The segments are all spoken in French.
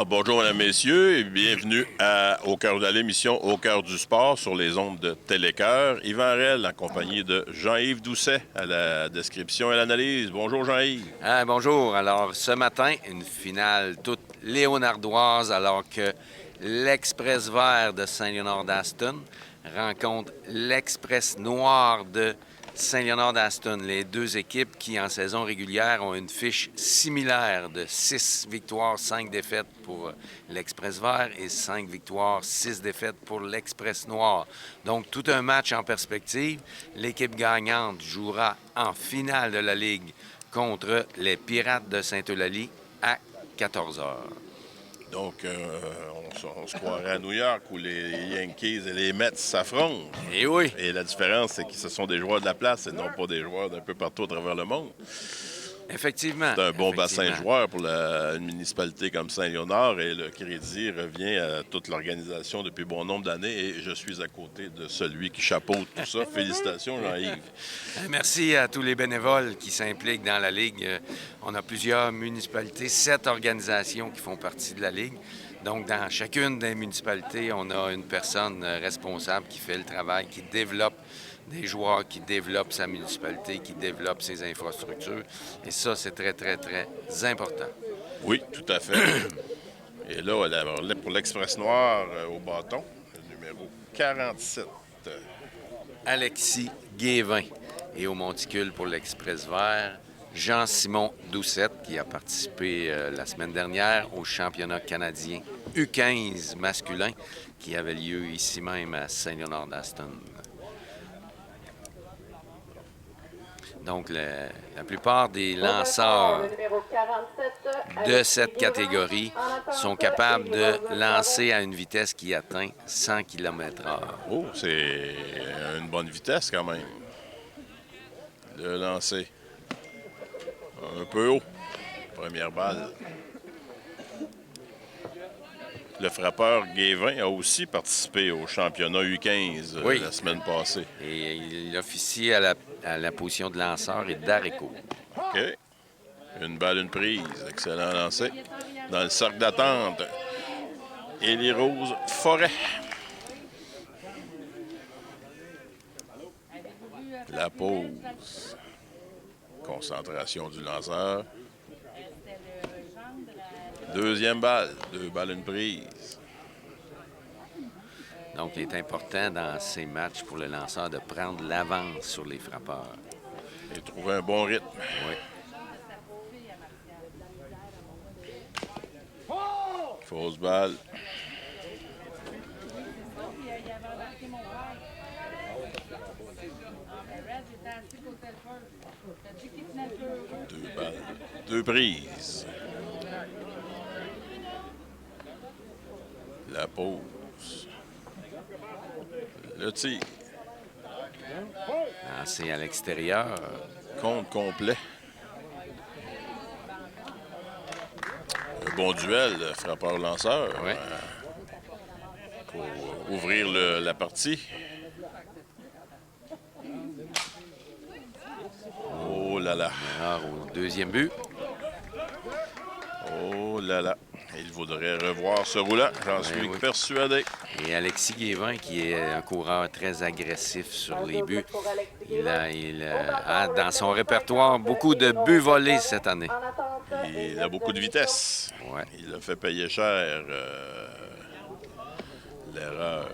Bonjour, mesdames, messieurs, et bienvenue au cœur de l'émission Au cœur du sport sur les ondes de Télécœur. Yvan Rel, en compagnie de Jean-Yves Doucet, à la description et l'analyse. Bonjour, Jean-Yves. Bonjour. Alors, ce matin, une finale toute léonardoise, alors que l'Express vert de Saint-Léonard-d'Aston rencontre l'Express noir de Saint-Léonard-d'Aston. Les deux équipes qui, en saison régulière, ont une fiche similaire de 6 victoires, 5 défaites pour l'Express vert et 5 victoires, 6 défaites pour l'Express noir. Donc, tout un match en perspective. L'équipe gagnante jouera en finale de la Ligue contre les Pirates de Sainte-Eulalie à 14 h. Donc, on se croirait à New York où les Yankees et les Mets s'affrontent. Et oui. Et la différence, c'est que ce sont des joueurs de la place et non pas des joueurs d'un peu partout à travers le monde. Effectivement. C'est un bon bassin de joueurs pour une municipalité comme Saint-Léonard et le crédit revient à toute l'organisation depuis bon nombre d'années et je suis à côté de celui qui chapeaute tout ça. Félicitations, Jean-Yves. Merci à tous les bénévoles qui s'impliquent dans la Ligue. On a plusieurs municipalités, 7 organisations qui font partie de la Ligue. Donc, dans chacune des municipalités, on a une personne responsable qui fait le travail, qui développe des joueurs, qui développent sa municipalité, qui développent ses infrastructures. Et ça, c'est très, très, très important. Oui, tout à fait. Et là, pour l'Express noir au bâton, le numéro 47. Alexis Guévin. Et au monticule pour l'Express vert, Jean-Simon Doucette, qui a participé la semaine dernière au championnat canadien U15 masculin, qui avait lieu ici même à Saint-Léonard-d'Aston. Donc, la plupart des lanceurs de cette catégorie sont capables de lancer à une vitesse qui atteint 100 km/h. Oh, c'est une bonne vitesse quand même. Le lancer. Un peu haut. Première balle. Le frappeur Guévin a aussi participé au championnat U15 la semaine passée. Et il officie à la position de lanceur et d'haricot. OK. Une balle, une prise. Excellent lancer. Dans le cercle d'attente, Élie Rose Forêt. La pause. Concentration du lanceur. Deuxième balle. 2 balles, une prise. Donc, il est important dans ces matchs pour le lanceur de prendre l'avance sur les frappeurs. Et trouver un bon rythme. Oui. Fausse balle. Deux balles. 2 prises. La pause. Le tir. Lancé à l'extérieur. Compte complet. Un bon duel, frappeur-lanceur. Oui. Pour ouvrir la partie. Oh là là. Alors, au deuxième but. Oh là là. Il voudrait revoir ce roulant, j'en suis persuadé. Et Alexis Guévin, qui est un coureur très agressif sur les buts, il a dans son répertoire beaucoup de buts volés cette année. Il a beaucoup de vitesse. Ouais. Il a fait payer cher l'erreur.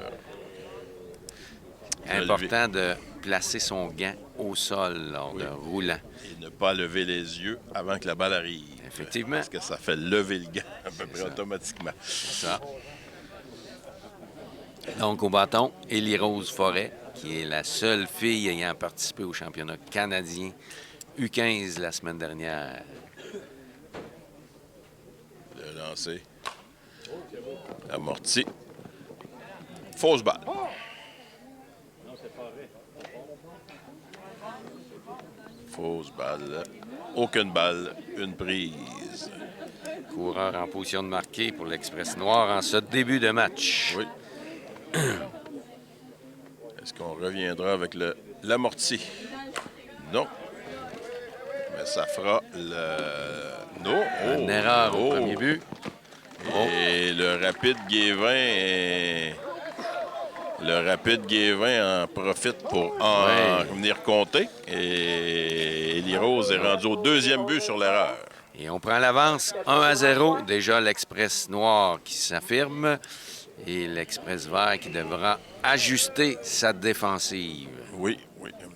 Important de placer son gant au sol lors d'un roulant. Et ne pas lever les yeux avant que la balle arrive. Effectivement. Parce que ça fait lever le gant à peu près automatiquement. C'est ça. Donc, au bâton, Élie Rose Forêt, qui est la seule fille ayant participé au championnat canadien U15 la semaine dernière. Le lancer. Amorti. Fausse balle. Fausse balle. Aucune balle. Une prise. Coureur en position de marquer pour l'Express noir en ce début de match. Oui. Est-ce qu'on reviendra avec l'amorti? Non. Mais ça fera le... Non. Une erreur au premier but. Et le Rapide Guévin en profite pour venir compter. Et Élie Rose est rendu au deuxième but sur l'erreur. Et on prend l'avance 1-0. Déjà l'Express noir qui s'affirme. Et l'Express vert qui devra ajuster sa défensive. Oui,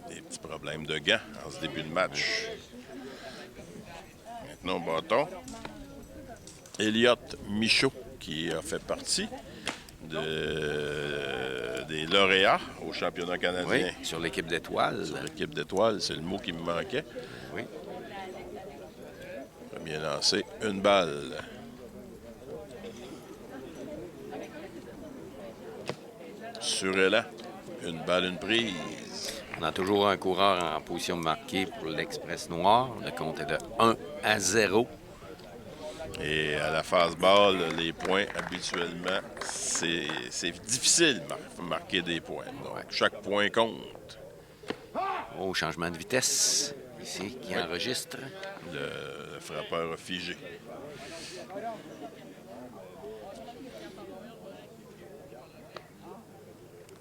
des petits problèmes de gants en ce début de match. Maintenant, bâton. Elliott Michaud, qui a fait partie des lauréats au championnat canadien. Oui, sur l'équipe d'étoiles. Sur l'équipe d'étoiles, c'est le mot qui me manquait. Oui. Premier lancé, une balle. Sur Elan, une balle, une prise. On a toujours un coureur en position de marquer pour l'Express noir. Le compte est de 1-0. Et à la phase balle, les points, habituellement, c'est difficile de marquer des points. Donc, chaque point compte. Oh, changement de vitesse ici qui enregistre. Le frappeur a figé.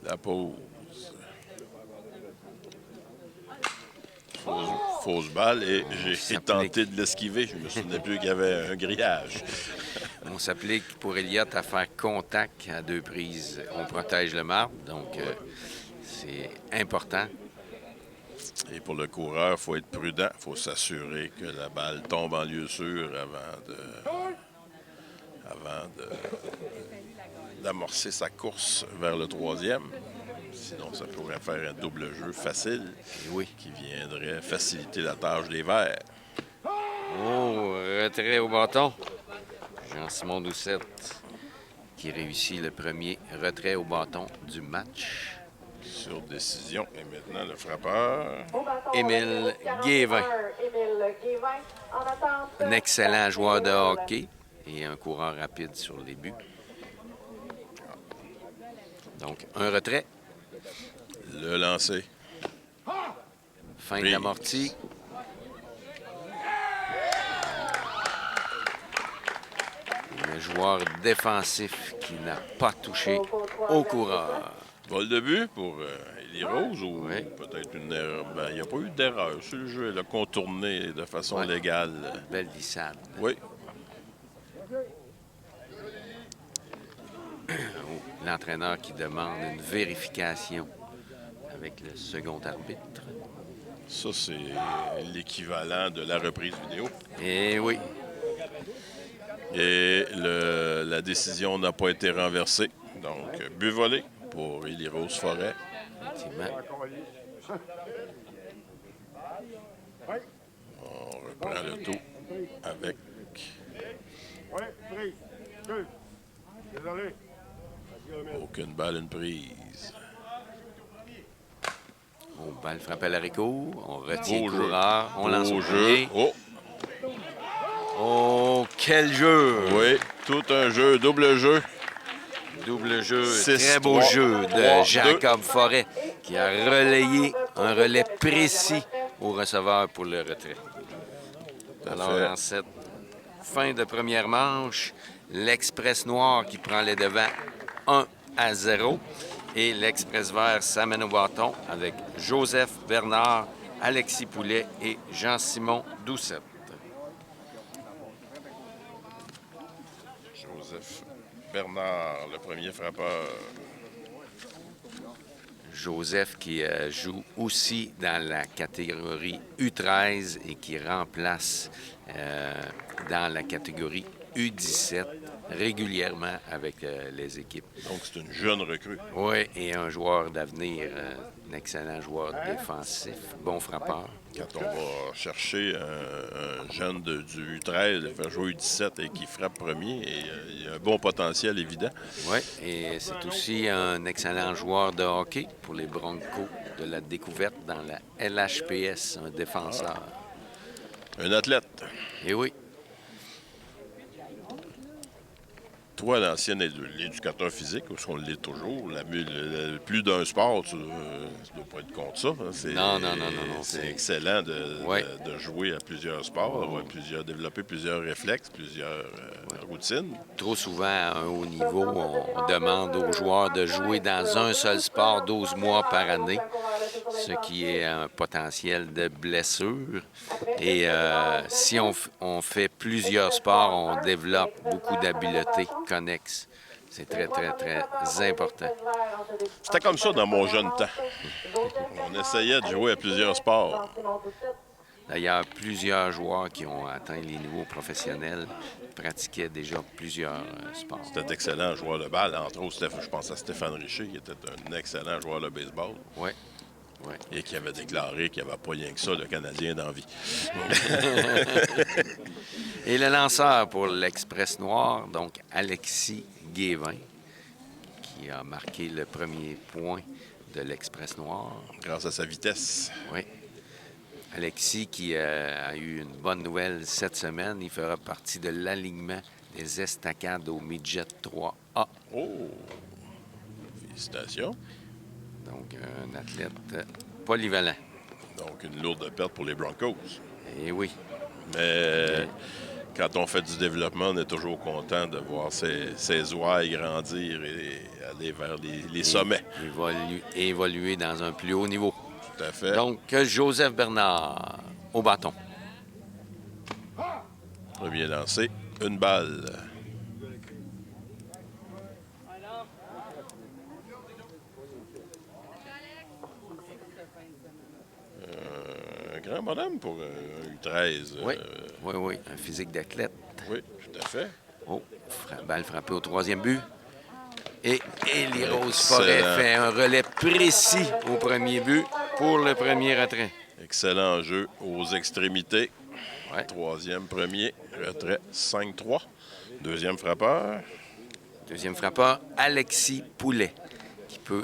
La pause. Fausse balle et j'ai tenté de l'esquiver. Je me souvenais plus qu'il y avait un grillage. On s'applique pour Elliott à faire contact à 2 prises. On protège le marbre, donc c'est important. Et pour le coureur, il faut être prudent. Il faut s'assurer que la balle tombe en lieu sûr avant d'amorcer sa course vers le troisième. Sinon, ça pourrait faire un double jeu facile qui viendrait faciliter la tâche des Verts. Oh, retrait au bâton. Jean-Simon Doucette qui réussit le premier retrait au bâton du match. Sur décision. Et maintenant, le frappeur. Émile Guévin. Un excellent joueur de hockey et un coureur rapide sur les buts. Donc, un retrait. Le lancer. Fin de l'amorti. Le joueur défensif qui n'a pas touché au coureur. Vol de but pour Élie Rose ou peut-être une erreur? Ben, il n'y a pas eu d'erreur sur le jeu. Elle a contourné de façon légale. Belle glissade. Oui. L'entraîneur qui demande une vérification avec le second arbitre. Ça, c'est l'équivalent de la reprise vidéo. Eh oui. Et la décision n'a pas été renversée. Donc, but volé pour Élie Rose Forêt. Effectivement. On reprend le tout avec... Aucune balle, une prise. On balle frappe à l'haricot. On retient Beau le coureur. On lance au jeu. premier. Oh, quel jeu! Oui, tout un jeu, double jeu. Double jeu, 6, très beau 3, jeu de 3, Jacob Forêt qui a relayé un relais précis au receveur pour le retrait. Alors, en cette fin de première manche, l'Express noir qui prend les devants 1-0 et l'Express vert s'amène au bâton avec Joseph Bernard, Alexis Poulet et Jean-Simon Doucette. Joseph Bernard, le premier frappeur. Joseph qui joue aussi dans la catégorie U13 et qui remplace dans la catégorie U17 régulièrement avec les équipes. Donc, c'est une jeune recrue. Oui, et un joueur d'avenir, un excellent joueur défensif, bon frappeur. Quand on va chercher un jeune du U13, de faire jouer U17 et qui frappe premier, il y a un bon potentiel évident. Oui, et c'est aussi un excellent joueur de hockey pour les Broncos de la découverte dans la LHPS, un défenseur. Un athlète. Et oui. toi, l'ancien l'éducateur physique, parce qu'on l'est toujours, plus d'un sport, tu ne dois pas être contre ça. Hein. Non, non, non, non, non. C'est excellent Ouais. de jouer à plusieurs sports, Oh. développer plusieurs réflexes, plusieurs routines. Trop souvent, à un haut niveau, on demande aux joueurs de jouer dans un seul sport 12 mois par année, ce qui est un potentiel de blessure. Et si on fait plusieurs sports, on développe beaucoup d'habiletés connexes. C'est très, très, très important. C'était comme ça dans mon jeune temps. On essayait de jouer à plusieurs sports. D'ailleurs, plusieurs joueurs qui ont atteint les niveaux professionnels pratiquaient déjà plusieurs sports. C'était d'excellents joueurs de balle. Entre autres, je pense à Stéphane Richer, qui était un excellent joueur de baseball. Oui, oui. Et qui avait déclaré qu'il n'y avait pas rien que ça, le Canadien d'envie. Et le lanceur pour l'Express Noir, donc Alexis Guévin, qui a marqué le premier point de l'Express Noir. Grâce à sa vitesse. Oui. Alexis qui a eu une bonne nouvelle cette semaine. Il fera partie de l'alignement des estacades au Midget 3A. Oh! Félicitations. Donc, un athlète polyvalent. Donc, une lourde perte pour les Broncos. Et oui. Mais quand on fait du développement, on est toujours content de voir ses ouailles grandir et aller vers les sommets. Évoluer dans un plus haut niveau. Tout à fait. Donc, Joseph Bernard au bâton. Premier lancé, une balle. Un grand bonhomme pour un U13. Oui, oui, oui. Un physique d'athlète. Oui, tout à fait. Oh, balle frappée au troisième but. Et Élie Rose Forêt fait un relais précis au premier but pour le premier retrait. Excellent jeu aux extrémités. Ouais. Troisième, premier, retrait 5-3. Deuxième frappeur. Deuxième frappeur, Alexis Poulet, qui peut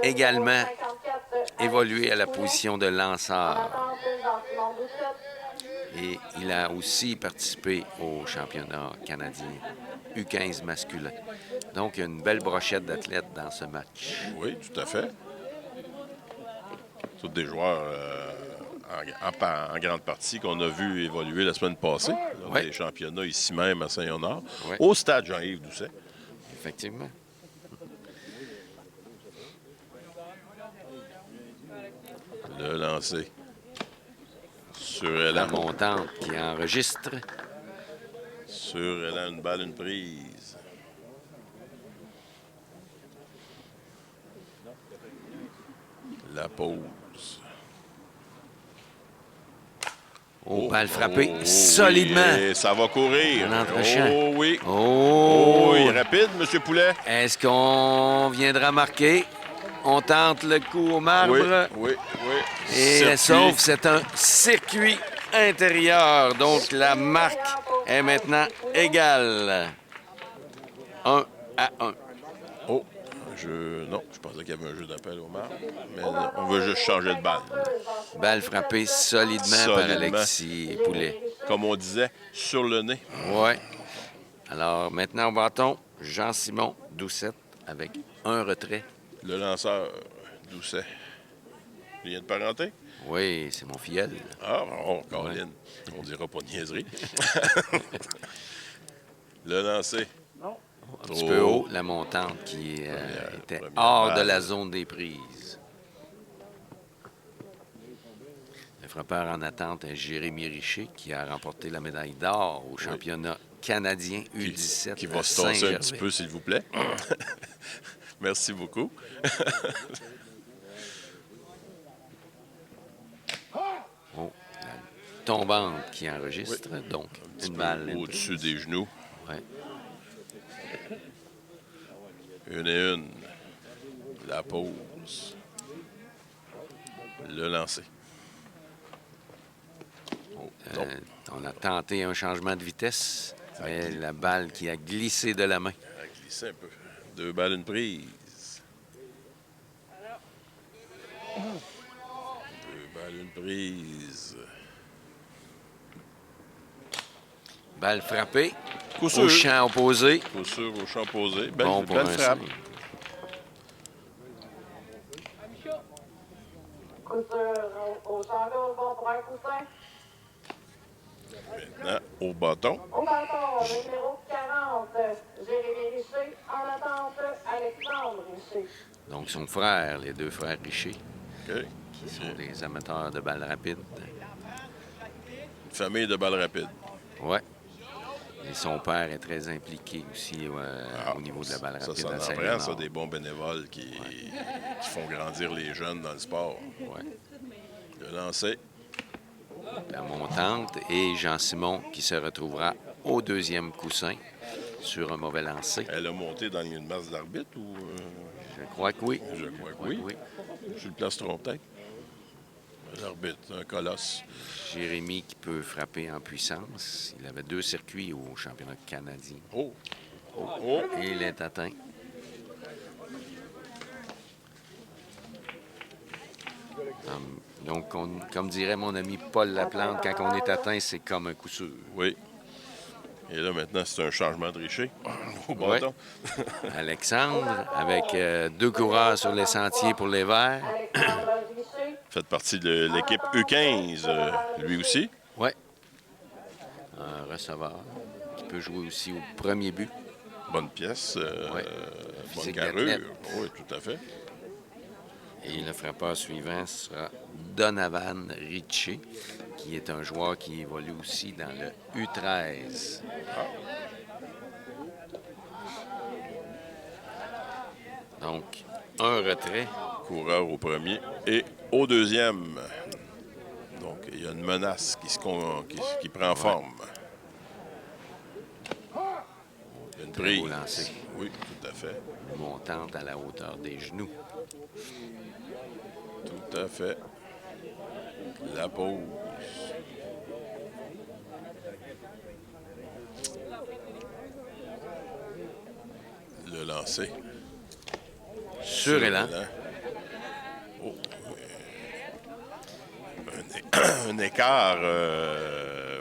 également évoluer à la position de lanceur. Et il a aussi participé au championnat canadien U15 masculin. Donc, il y a une belle brochette d'athlètes dans ce match. Oui, tout à fait. Tous des joueurs en grande partie qu'on a vu évoluer la semaine passée dans les championnats ici même à Saint-Léonard, au stade Jean-Yves Doucet. Effectivement. Le lancer sur Elan. La montante qui enregistre. Sur Elan, une balle, une prise. La pause. Balle frappée solidement. Oui, ça va courir. Un entre-champ. Oh oui. Oh! Oui, rapide, M. Poulet. Est-ce qu'on viendra marquer? On tente le coup au marbre. Oui, oui. Et sauf, c'est un circuit intérieur. Donc, la marque est maintenant égale. 1-1. Oh, non, je pensais qu'il y avait un jeu d'appel au marbre. Mais non, on veut juste changer de balle. Balle frappée solidement par Alexis Poulet. Comme on disait, sur le nez. Oui. Alors, maintenant au bâton, Jean-Simon Doucette avec un retrait. Le lanceur, Doucet. Lien de parenté? Oui, c'est mon filleul. Ah, bon, Colin. On dira pas de niaiserie. Le lancer. Un petit peu haut, la montante qui était hors de la zone des prises. Le frappeur en attente est Jérémy Richer, qui a remporté la médaille d'or au championnat canadien U17. Qui va se tasser un petit peu, s'il vous plaît. Merci beaucoup. La tombante qui enregistre, donc une balle. Au-dessus des genoux. Oui. Une et une. La pause. Le lancer. On a tenté un changement de vitesse, mais la balle qui a glissé de la main. Elle a glissé un peu. 2 balles, une prise. 2 balles, une prise. Balle frappée. Coup Au sûr. champ opposé. Coup sûr au champ opposé. Bon pour Belle un frappe. signe. Coup sûr au champ gauche, bon pour un coussin. Maintenant, au bâton. Au bâton, numéro 40, Jérémy Richer. En attente, Alexandre Richer. Donc, son frère, les deux frères Richer, OK. qui sont des amateurs de balles rapides. Une famille de balles rapides. Ouais. Et son père est très impliqué aussi au niveau de la balle rapide Ça à en Saint-Léonard. prend, ça, des bons bénévoles qui font grandir les jeunes dans le sport. Ouais. Le lancer. La montante et Jean-Simon qui se retrouvera au deuxième coussin sur un mauvais lancer. Elle a monté dans une masse d'arbitre ou... Je crois que oui. Je crois que oui. Je le place peut-être. L'arbitre, un colosse. Jérémy qui peut frapper en puissance. Il avait 2 circuits au championnat canadien. Oh! Oh! Oh! Et il est atteint. Donc, comme dirait mon ami Paul Laplante, quand on est atteint, c'est comme un coup sûr. Oui. Et là, maintenant, c'est un changement de Richer au Ouais. bâton. Alexandre, avec 2 coureurs sur les sentiers pour les Verts. Alexandre Richer. Fait partie de l'équipe U15, lui aussi. Oui. Un receveur qui peut jouer aussi au premier but. Bonne pièce. Ouais. Bonne Physique carrure. d'athlète. Oui, tout à fait. Et le frappeur suivant sera Donovan Ritchie, qui est un joueur qui évolue aussi dans le U13. Donc, un retrait. Coureur au premier et au deuxième. Donc, il y a une menace qui prend forme. Il y a une Très beau prise. lancer. Oui, tout à fait. Montante à la hauteur des genoux. Tout à fait. La pause. Le lancer. Sur élan. Oh. Un écart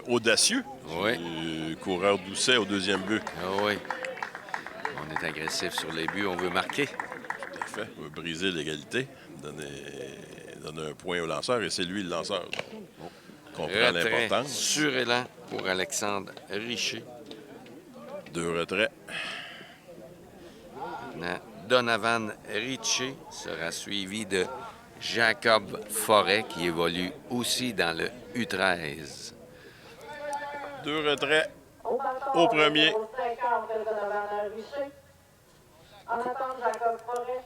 audacieux Oui. du coureur Doucet au deuxième but. Ah oui. On est agressif sur les buts, on veut marquer. Tout à fait. On veut briser l'égalité, donner un point au lanceur, et c'est lui le lanceur. Donc, on comprend Retrait l'importance. sur élan pour Alexandre Richer. 2 retraits. Maintenant, Donovan Ritchie sera suivi de Jacob Forêt, qui évolue aussi dans le U13. 2 retraits. Au bâton, Au premier. numéro 50, Donovan Richer. En attente, Jacob Forêt.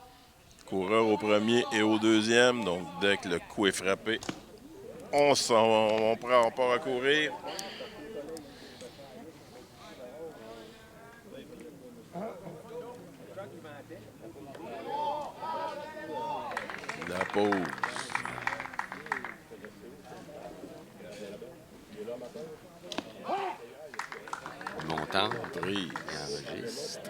Coureur au premier et au deuxième. Donc, dès que le coup est frappé, on part à courir. La pause. Montante, Prise. il enregistre.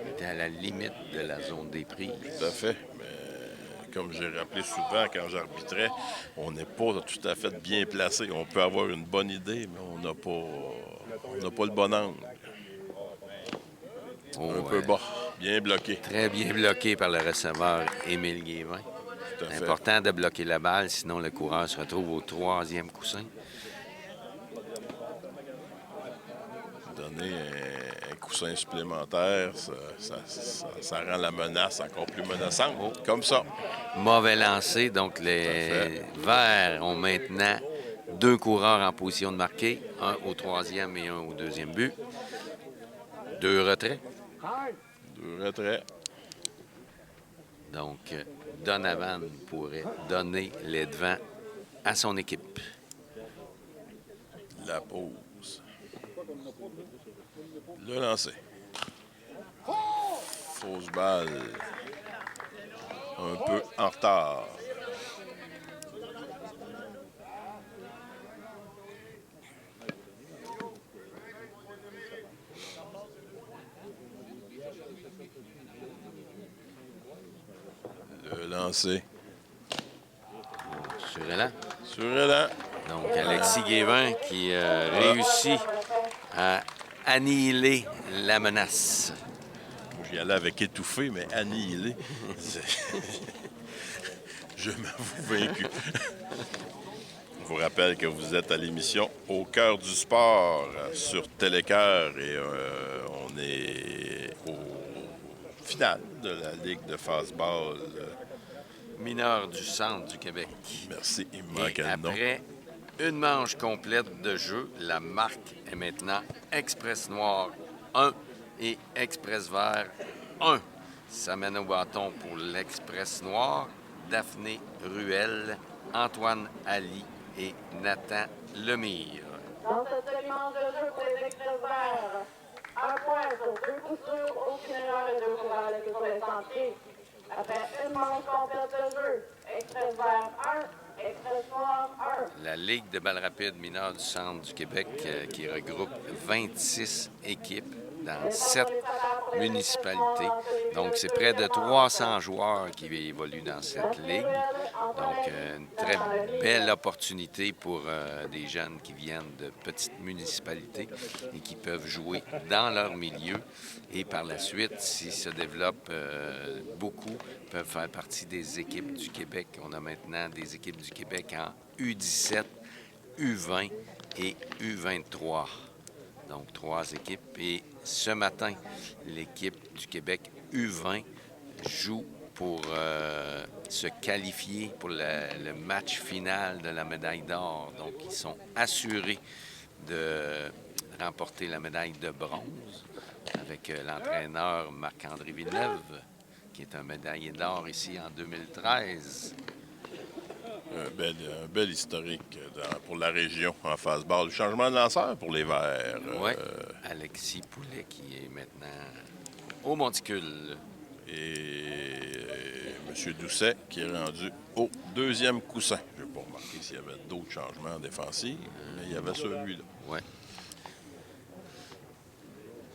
Il était à la limite de la zone des prises. Tout à fait. Mais comme j'ai rappelé souvent quand j'arbitrais, on n'est pas tout à fait bien placé. On peut avoir une bonne idée, mais on n'a pas le bon angle. Oh, Un peu bas, bien bloqué. Très bien bloqué par le receveur Émile Guévin. Tout à fait. Important de bloquer la balle, sinon le coureur se retrouve au 3e coussin. Donner un coussin supplémentaire, ça rend la menace encore plus menaçante. Comme ça. Mauvais lancé, donc les Verts ont maintenant 2 coureurs en position de marquer, un au 3e et un au 2e but. 2 retraits. 2 retraits. Donc, Donovan pourrait donner les devants à son équipe. La pause. Le lancer. Fausse balle. Un peu en retard. Le lancer. Sur élan. Sur élan. Donc, Alexis Guévin qui réussit à annihiler la menace. J'y allais avec étouffé, mais annihilé. Je m'avoue vaincu. Je vous rappelle que vous êtes à l'émission Au cœur du sport sur Télécœur et on est au finale de la Ligue de fastball. Mineur du centre du Québec. Merci, il me Et manquait le nom. après une manche complète de jeu, la marque est maintenant Express Noir 1 et Express Vert 1. Ça mène au bâton pour l'Express Noir, Daphné Ruel, Antoine Ali et Nathan Lemire. Dans cette demi-manche de jeu pour les Express verts, un point sur 2 coups sûrs, aucune erreur et 2 pour arrêter sur les sentiers. Après une manche complète de jeu, Express vert 1, Express noir 1. La Ligue de balle rapide mineure du centre du Québec qui regroupe 26 équipes dans 7 municipalités. Donc, c'est près de 300 joueurs qui évoluent dans cette ligue. Donc, une très belle opportunité pour des jeunes qui viennent de petites municipalités et qui peuvent jouer dans leur milieu. Et par la suite, s'ils se développent beaucoup, peuvent faire partie des équipes du Québec. On a maintenant des équipes du Québec en U17, U20 et U23. Donc, 3 équipes. Et ce matin, l'équipe du Québec U20 joue pour se qualifier pour le match final de la médaille d'or. Donc, ils sont assurés de remporter la médaille de bronze avec l'entraîneur Marc-André Villeneuve, qui est un médaillé d'or ici en 2013. Un bel historique pour la région en fastball. Le changement de lanceur pour les Verts. Oui, Alexis Poulet qui est maintenant au monticule. Et M. Doucet qui est rendu au deuxième coussin. Je n'ai pas remarqué s'il y avait d'autres changements défensifs, mais il y avait celui-là. Oui.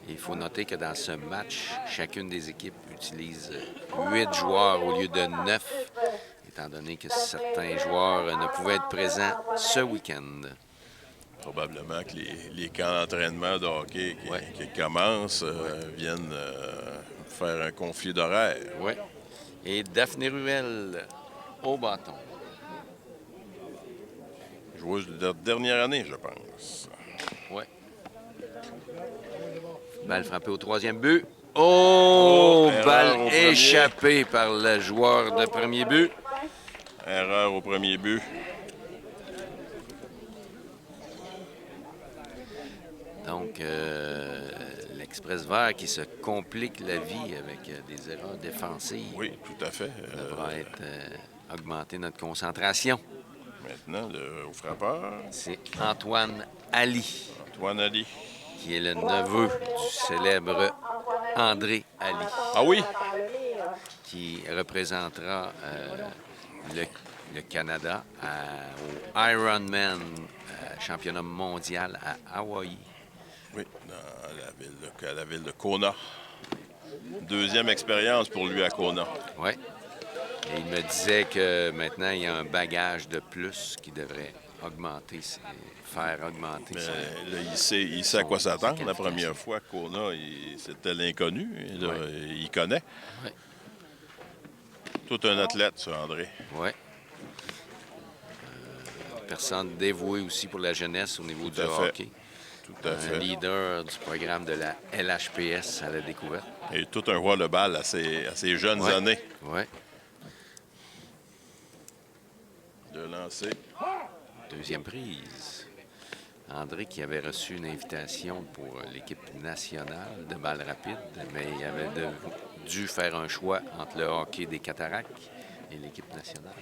Il faut noter que dans ce match, chacune des équipes utilise 8 joueurs au lieu de 9, étant donné que certains joueurs ne pouvaient être présents ce week-end. Probablement que les camps d'entraînement de hockey qui commencent viennent faire un conflit d'horaire. Oui. Et Daphné Ruel au bâton. Joueuse de dernière année, je pense. Oui. Balle frappée au troisième but. Oh! Balle échappée par le joueur de premier but. Erreur au premier but. Donc, l'Express Vert qui se complique la vie avec des erreurs défensives. Oui, tout à fait. Devra être augmenter notre concentration. Maintenant, au frappeur. C'est Antoine Ali, Antoine Ali. qui est le neveu du célèbre André Ali. Ah oui? Qui représentera le Canada au Ironman championnat mondial à Hawaï. Oui, dans la ville de Kona. Deuxième expérience pour lui à Kona. Oui. Et il me disait que maintenant, il y a un bagage de plus qui devrait augmenter, faire augmenter. Là, il sait à quoi s'attendre. La première fois, Kona, c'était l'inconnu. Là, il connaît. Oui. Tout un athlète, ça, André. Oui. Personne dévouée aussi pour la jeunesse au niveau du hockey. Tout à fait. Un leader du programme de la LHPS à la découverte. Et tout un roi le bal à ses jeunes années. Oui. De lancer. Deuxième prise. André qui avait reçu une invitation pour l'équipe nationale de balle rapide, mais il avait dû faire un choix entre le hockey des Cataractes et l'équipe nationale.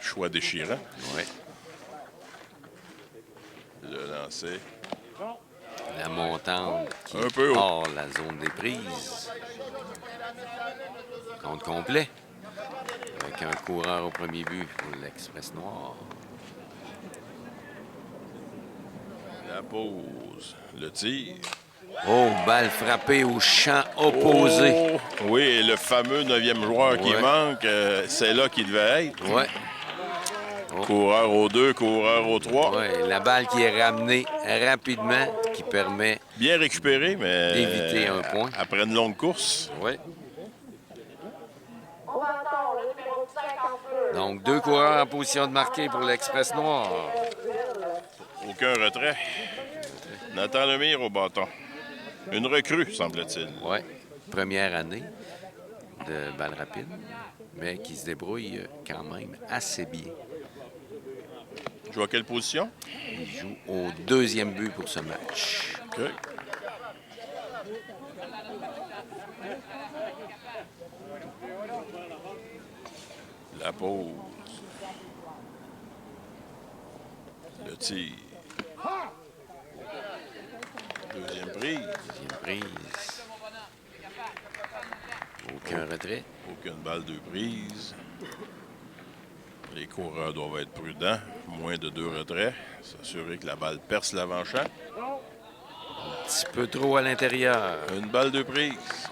Choix déchirant. Oui. Le lancer. La montante qui Un peu est haut. hors la zone des prises. Compte complet. Avec un coureur au premier but pour l'Express Noir. La pause. Le tir. Oh, balle frappée au champ opposé. Oh, oui, et le fameux 9e joueur qui manque, c'est là qu'il devait être. Oui. Oh. Coureur au 2, coureur au 3. Ouais, la balle qui est ramenée rapidement, qui permet Bien récupéré, mais d'éviter un point. après une longue course. Oui. Au bâton, le numéro 52. Donc, 2 coureurs en position de marquer pour l'Express Noir. Aucun retrait. Nathan Lemire au bâton. Une recrue, semble-t-il. Oui. Première année de balle rapide, mais qui se débrouille quand même assez bien. Il joue à quelle position? Il joue au 2e but pour ce match. OK. La pause. Le tir. Deuxième prise. Deuxième prise. Aucun retrait. Aucune balle de prise. Les coureurs doivent être prudents. Moins de 2 retraits. S'assurer que la balle perce l'avant-champ. Un petit peu trop à l'intérieur. Une balle de prise.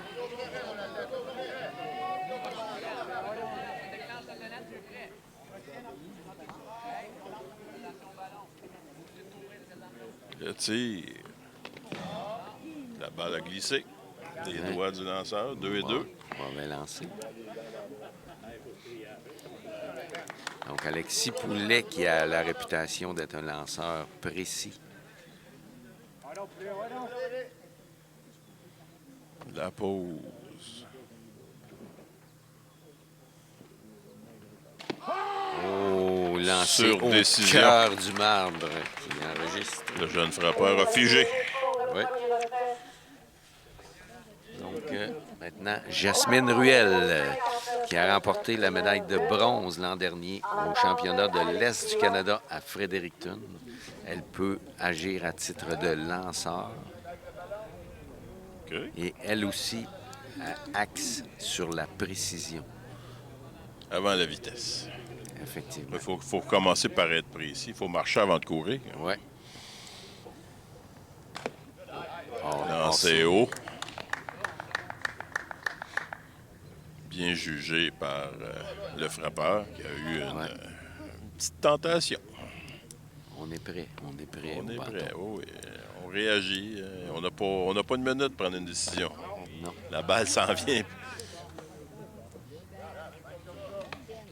Le tir. La balle a glissé. Les Ouais. doigts du lanceur. 2 et 2. Mauvais lancer. Donc, Alexis Poulet, qui a la réputation d'être un lanceur précis. La pause. Oh, lancé Sur au décision. cœur du marbre qui enregistre. Le jeune frappeur a figé. Oui. Donc, maintenant, Jasmine Ruel, qui a remporté la médaille de bronze l'an dernier au championnat de l'Est du Canada à Fredericton. Elle peut agir à titre de lanceur OK. et elle aussi axe sur la précision, Avant la vitesse. effectivement. Il faut commencer par être précis. Il faut marcher avant de courir. Oui. Lancé haut. Bien jugé par le frappeur qui a eu une petite tentation. On est prêt. On est prêt. On au est bâton. prêt. Oh, oui. On réagit. On n'a pas une minute pour prendre une décision. Non. La balle s'en vient.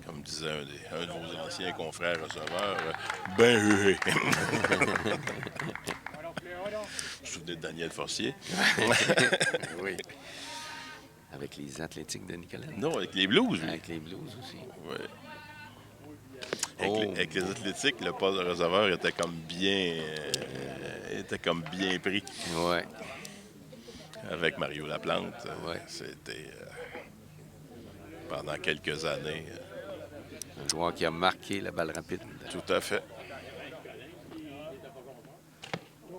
Comme disait un de vos anciens confrères receveurs, ben Je me souvenais de Daniel Forcier. Oui. Avec les athlétiques de Nicolas. Non, avec les Blues, lui. Avec les Blues aussi. Ouais. Oh. Avec les athlétiques, le poste de receveur était comme bien pris. Oui. Avec Mario Laplante. Ouais. C'était pendant quelques années. Un joueur qui a marqué la balle rapide. Tout à fait.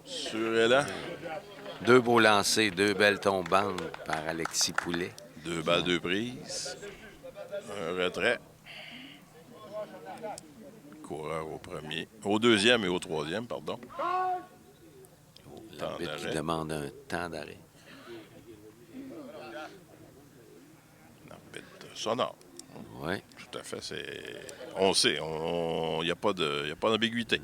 Sur Élan, 2 beaux lancers, 2 belles tombantes par Alexis Poulet. 2 balles de prise. Un retrait. Coureur au premier. Au deuxième et au troisième, pardon. L'arbitre qui d'arrêt. demande un temps d'arrêt. Arbitre sonore. Oui. Tout à fait. On sait. Il n'y a pas d'ambiguïté.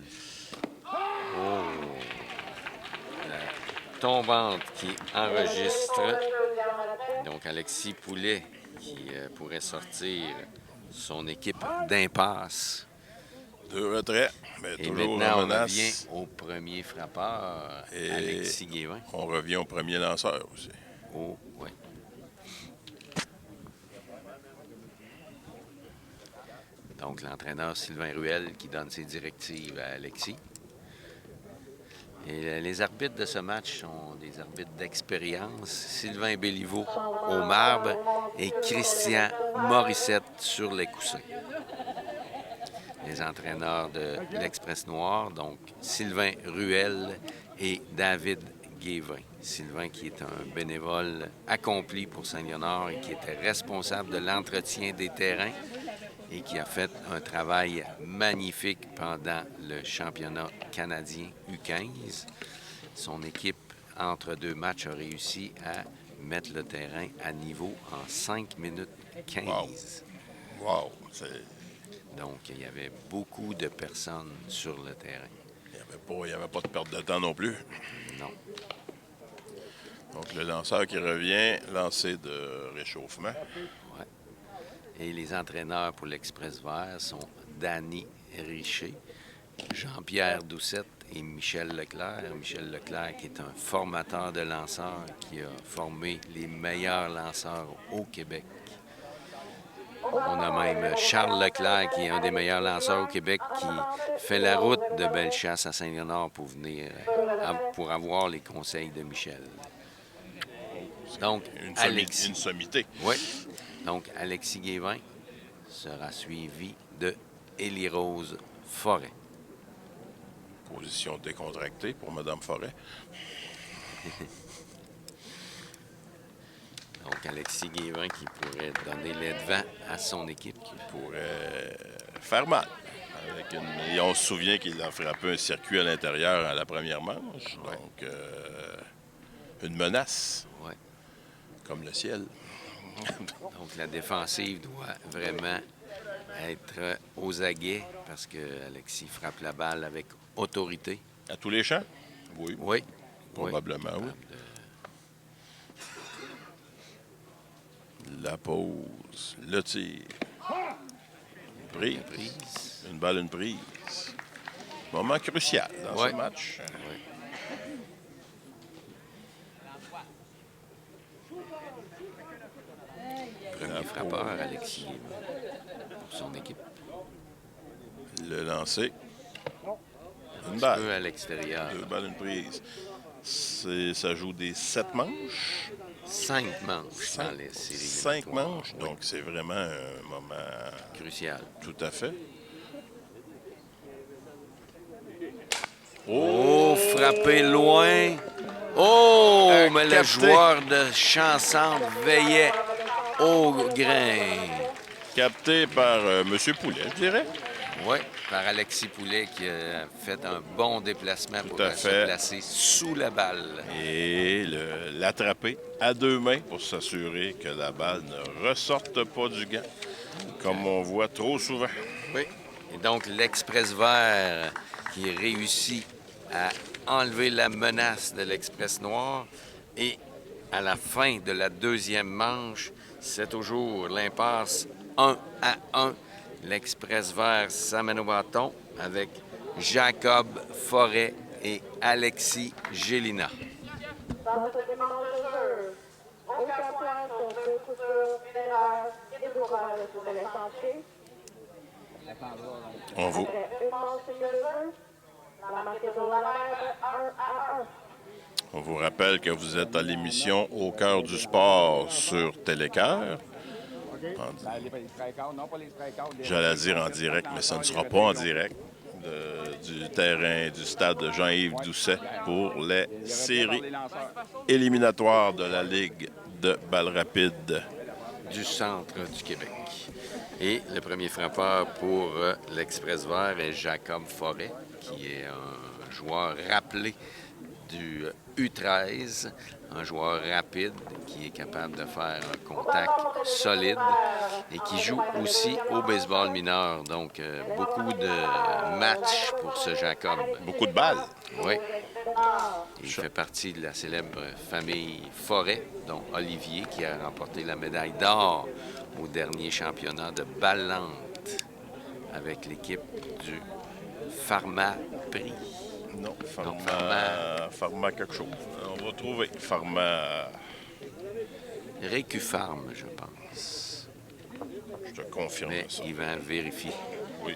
Tombante qui enregistre. Donc, Alexis Poulet qui pourrait sortir son équipe d'impasse. 2 retraits, mais Et toujours en maintenant, on menace. revient au premier frappeur, Et Alexis Guévin. on revient au premier lanceur aussi. Oh, oui. Donc, l'entraîneur Sylvain Ruel qui donne ses directives à Alexis. Et les arbitres de ce match sont des arbitres d'expérience. Sylvain Béliveau au marbre et Christian Morissette sur les coussins. Les entraîneurs de l'Express Noir, donc Sylvain Ruel et David Guévin. Sylvain qui est un bénévole accompli pour Saint-Léonard et qui était responsable de l'entretien des terrains et qui a fait un travail magnifique pendant le championnat canadien U15. Son équipe, entre 2 matchs, a réussi à mettre le terrain à niveau en 5 minutes 15. Wow. Donc, il y avait beaucoup de personnes sur le terrain. Il n'y avait pas de perte de temps non plus. Non. Donc, le lanceur qui revient, lancé de réchauffement. Ouais. Et les entraîneurs pour l'Express Vert sont Danny Richer, Jean-Pierre Doucette et Michel Leclerc. Michel Leclerc qui est un formateur de lanceurs qui a formé les meilleurs lanceurs au Québec. On a même Charles Leclerc qui est un des meilleurs lanceurs au Québec qui fait la route de Bellechasse à Saint-Léonard pour venir pour avoir les conseils de Michel. Donc, Une sommité. Oui. Donc, Alexis Guévin sera suivi de Élie-Rose Forêt. Position décontractée pour Mme Forêt. Donc, Alexis Guévin qui pourrait donner les devants à son équipe. Qui pourrait faire mal. Et on se souvient qu'il a frappé un circuit à l'intérieur à la première manche. Ouais. Donc, une menace. Ouais. Comme le ciel. Donc, la défensive doit vraiment être aux aguets parce que Alexis frappe la balle avec autorité. À tous les champs? Oui. Oui. Probablement, oui. La pause. Le tir. Prise. Une balle, une prise. Moment crucial dans ce match. Oui. Premier frappeur, Alexis, pour son équipe. Le lancer. Une Un balle. peu à l'extérieur. 2 balles, une prise. Ça joue des 7 manches. 5 manches dans les séries. 5 manches, donc c'est vraiment un moment crucial. Tout à fait. Oh, frappé loin. Oh, mais capté. le joueur de Chanson veillait au grain. Capté par M. Poulet, je dirais. Oui, par Alexis Poulet qui a fait un bon déplacement pour se placer sous la balle. Et l'attraper à 2 mains pour s'assurer que la balle ne ressorte pas du gant, comme on voit trop souvent. Oui. Et donc, l'Express Vert qui réussit à enlever la menace de l'Express Noir. Et à la fin de la deuxième manche, c'est toujours l'impasse 1-1. L'Express Vert s'amène au bâton avec Jacob Forêt et Alexis Gélina. Dans cette demande de jeu, aucun point sur 2 coups sûrs, une erreur et 2 balles sur les sentiers. On vous... Après une manche de jeu, la marque est sur la même 1-1. On vous rappelle que vous êtes à l'émission Au cœur du sport sur Télécœur. J'allais dire en direct, mais ça ne sera pas en direct du terrain du stade Jean-Yves Doucet pour les séries éliminatoires de la Ligue de balle rapide du centre du Québec. Et le premier frappeur pour l'Express Vert est Jacob Forêt, qui est un joueur rappelé du U13, un joueur rapide qui est capable de faire un contact solide et qui joue aussi au baseball mineur. Donc, beaucoup de matchs pour ce Jacob. Beaucoup de balles. Oui. Il fait partie de la célèbre famille Forêt, dont Olivier, qui a remporté la médaille d'or au dernier championnat de balle lente avec l'équipe du Pharma Prix. Non, Pharma quelque chose. On va trouver. Pharma... Récufarm, je pense. Je te confirme mais ça. Il va vérifier. Oui.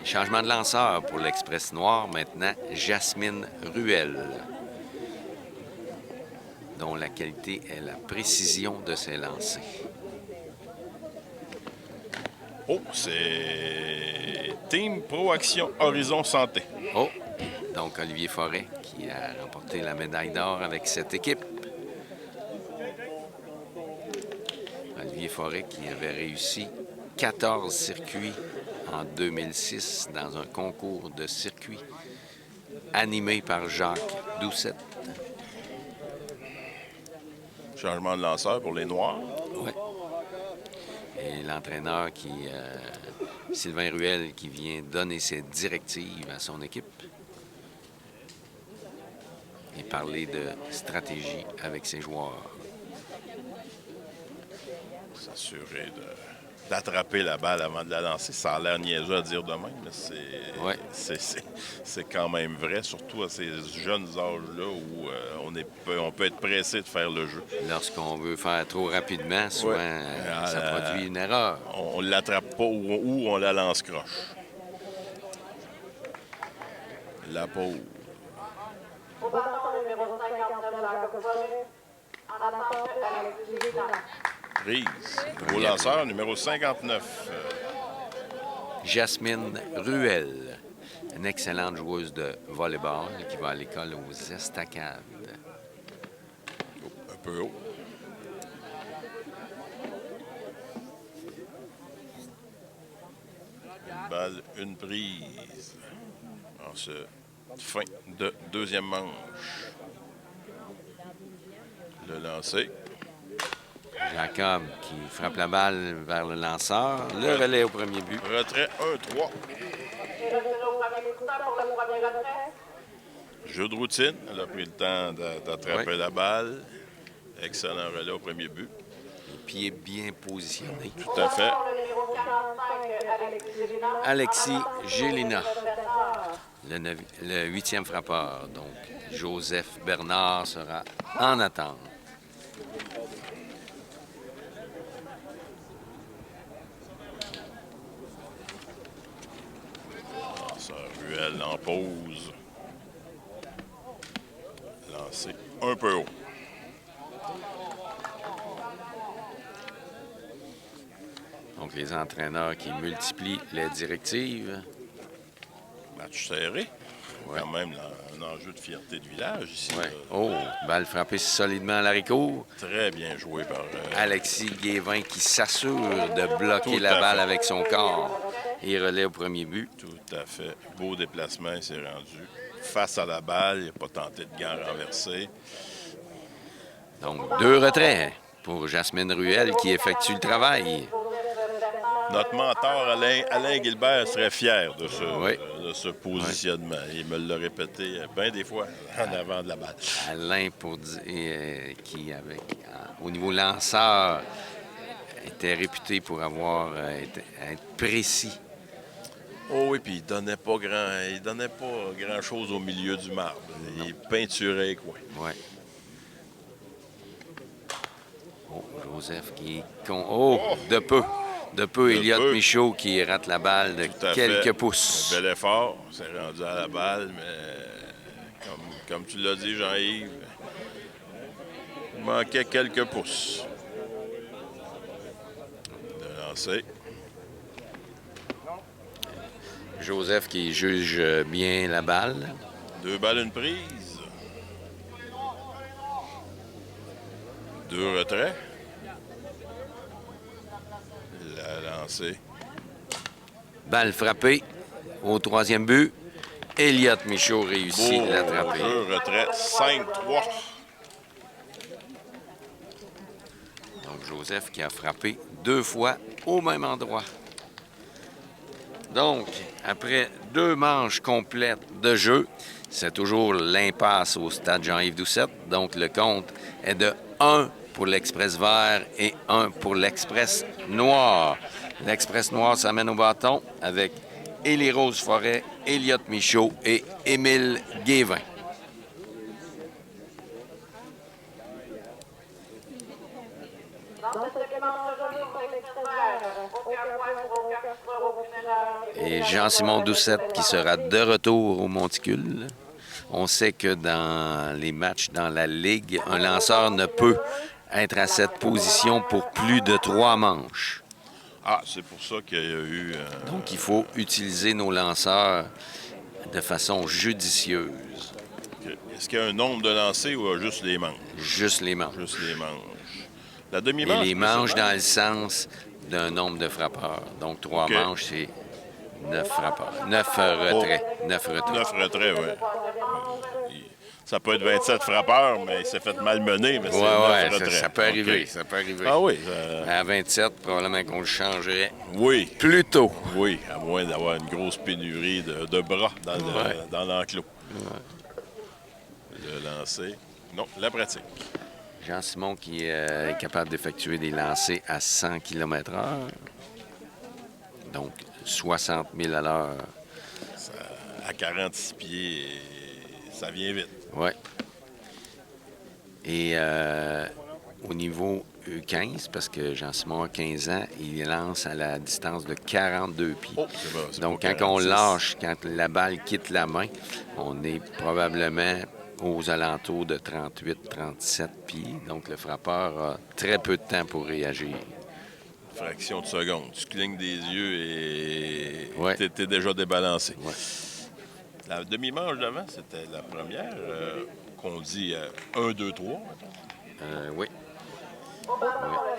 Changement de lanceur pour l'Express Noir. Maintenant, Jasmine Ruel, dont la qualité est la précision de ses lancers. Oh, c'est Team Pro Action Horizon Santé. Oh, donc Olivier Forêt qui a remporté la médaille d'or avec cette équipe. Olivier Forêt qui avait réussi 14 circuits en 2006 dans un concours de circuits animé par Jacques Doucette. Changement de lanceur pour les Noirs. Oui. Et l'entraîneur Sylvain Ruel, qui vient donner ses directives à son équipe et parler de stratégie avec ses joueurs. S'assurer d'attraper la balle avant de la lancer. Ça a l'air niaiseux à dire de même, mais Ouais. c'est quand même vrai, surtout à ces jeunes âges-là où on peut être pressé de faire le jeu. Lorsqu'on veut faire trop rapidement, souvent, Ouais. ça produit une erreur. On ne l'attrape pas ou on la lance croche. La pause. Au bâton numéro 59 de la Coca-Cola, en attente Alexis Gélinas. Prise. Au lanceur, numéro 59. Jasmine Ruel, une excellente joueuse de volleyball qui va à l'école aux Estacades. Un peu haut. Une balle, une prise. En ce fin de deuxième manche. Le lancer. Jacob qui frappe la balle vers le lanceur. Le relais au premier but. Retrait 1-3. Et revenu au premier coup pour le premier retrait. Jeu de routine. Elle a pris le temps d'attraper Ouais. la balle. Excellent relais au premier but. Les pieds bien positionnés. Tout à fait. Le numéro 45, Alexis Gélinas. Alexis Gélinas, le huitième frappeur. Donc, Joseph Bernard sera en attente. Lanceur Ruel en pause. Lancé un peu haut. Donc, les entraîneurs qui multiplient les directives. Match serré. Ouais. Quand même un enjeu de fierté de village ici. Ouais. Là. Oh, balle frappée solidement à l'haricot. Très bien joué par Alexis Guévin qui s'assure de bloquer Tout la à balle fait. avec son corps. Et relais au premier but. Tout à fait. Beau déplacement, il s'est rendu. Face à la balle, il n'a pas tenté de gants renversé. Donc, 2 retraits pour Jasmine Ruel qui effectue le travail. Notre mentor, Alain Gilbert, serait fier de Oui. de ce positionnement. Il me l'a répété bien des fois en avant de la balle. Alain, qui, au niveau lanceur, était réputé pour être précis. Oh oui, puis il donnait pas grand-chose au milieu du marbre. Il peinturait les coins. Ouais. Oh, Joseph qui est oh, de peu. De peu, Elliott peu. Michaud qui rate la balle de Tout à quelques fait. pouces. Un bel effort. C'est rendu à la balle, mais comme tu l'as dit, Jean-Yves, il manquait quelques pouces. De lancer. Joseph qui juge bien la balle. 2 balles, une prise. 2 retraits. La lancée. Balle frappée au troisième but. Elliott Michaud réussit Beau de l'attraper. jeu, retrait 5-3. Donc, Joseph qui a frappé 2 fois au même endroit. Donc, après 2 manches complètes de jeu, c'est toujours l'impasse au stade Jean-Yves Doucette. Donc, le compte est de 1 pour l'Express vert et 1 pour l'Express noir. L'Express noir s'amène au bâton avec Élie Rose Forêt, Elliott Michaud et Émile Guévin. Dans ce segment de jeu pour l'Express vert, aucun point pour aucun score au funéraire. Et Jean-Simon Doucette qui sera de retour au monticule. On sait que dans les matchs dans la Ligue, un lanceur ne peut être à cette position pour plus de 3 manches. Ah, c'est pour ça qu'il y a eu... Donc, il faut utiliser nos lanceurs de façon judicieuse. Est-ce qu'il y a un nombre de lancers ou juste les manches? Juste les manches. Juste les manches. La Et demi-manche? les manches précisément? dans le sens d'un nombre de frappeurs. Donc, 3 OK. manches, c'est 9 frappeurs. 9 retraits. 9 retraits. 9 retraits, oui. Ça peut être 27 frappeurs, mais il s'est fait malmener. Mais c'est Oui, 9 oui, retraits. ça peut arriver. OK. Ça peut arriver. Ah oui, À 27, probablement qu'on le changerait oui, plus tôt. oui, à moins d'avoir une grosse pénurie de bras dans l'enclos. Le lancer. Non, la pratique. Jean-Simon qui est capable d'effectuer des lancers à 100 km/h. Donc, 60 000 à l'heure. À 46 pieds, ça vient vite. Oui. Et au niveau U15, parce que Jean-Simon a 15 ans, il lance à la distance de 42 pieds. Oh, c'est bon, c'est Donc, pas quand on 46. lâche, quand la balle quitte la main, on est probablement aux alentours de 38-37 pieds. Donc, le frappeur a très peu de temps pour réagir. Fraction de seconde. Tu clignes des yeux et Ouais. t'es déjà débalancé. Ouais. La demi-manche d'avant, c'était la première qu'on dit 1, 2, 3. Oui.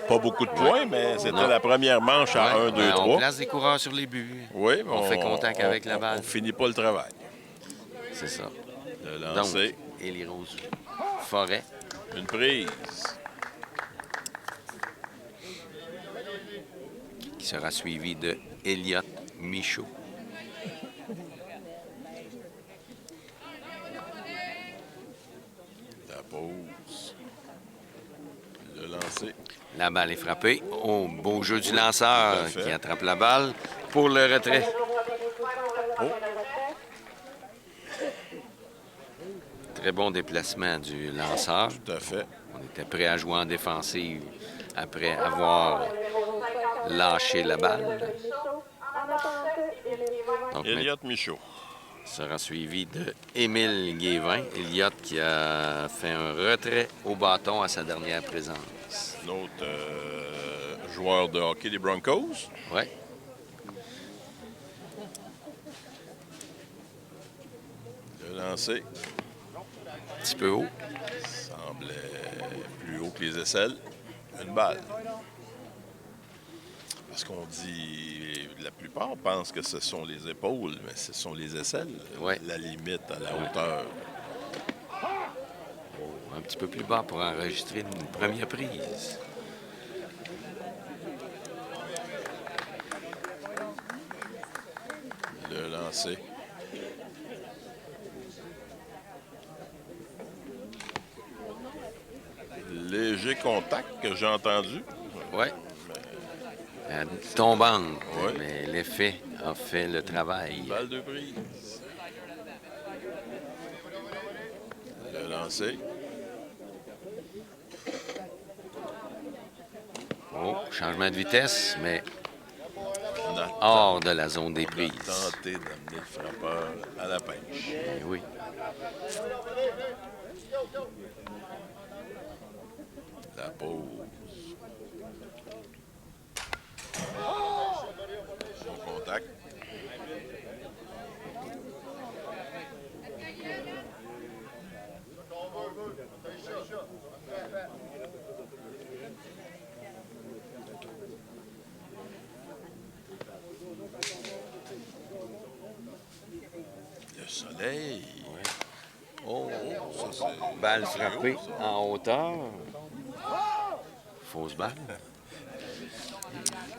Pas beaucoup de points, mais c'était Non. la première manche à Ouais. 1, 2, Ben, on 3. place des coureurs sur les buts. Oui, mais On fait contact avec la balle. On finit pas le travail. C'est ça. Le Donc, lancer, Élie Rose Forêt. une prise. Qui sera suivi de Elliott Michaud. La pause. Le lancer. La balle est frappée. Oh, beau jeu du Tout lanceur à fait. qui attrape la balle pour le retrait. Très bon déplacement du lanceur. Tout à fait. On était prêt à jouer en défensive après avoir lâché la balle. Donc, Elliott Michaud. sera suivi de Émile Guévin. Elliott qui a fait un retrait au bâton à sa dernière présence. Un autre joueur de hockey des Broncos. Oui. Le lancer Un petit peu haut. semblait plus haut que les aisselles. Une balle. Parce qu'on dit, la plupart pensent que ce sont les épaules, mais ce sont les aisselles. Ouais. La limite à la hauteur. Un petit peu plus bas pour enregistrer une première prise. Le lancer. Léger contact que j'ai entendu. Oui. Tombante, Ouais. mais l'effet a fait le travail. Balle de prise. Le lancer. Oh, changement de vitesse, mais On a hors de la zone des prises. tenté d'amener le frappeur à la pêche. Eh oui. La pause. Bon contact. Le soleil. Oh, ça c'est... Balle c'est frappée haut, ça. en hauteur. Fausse balle.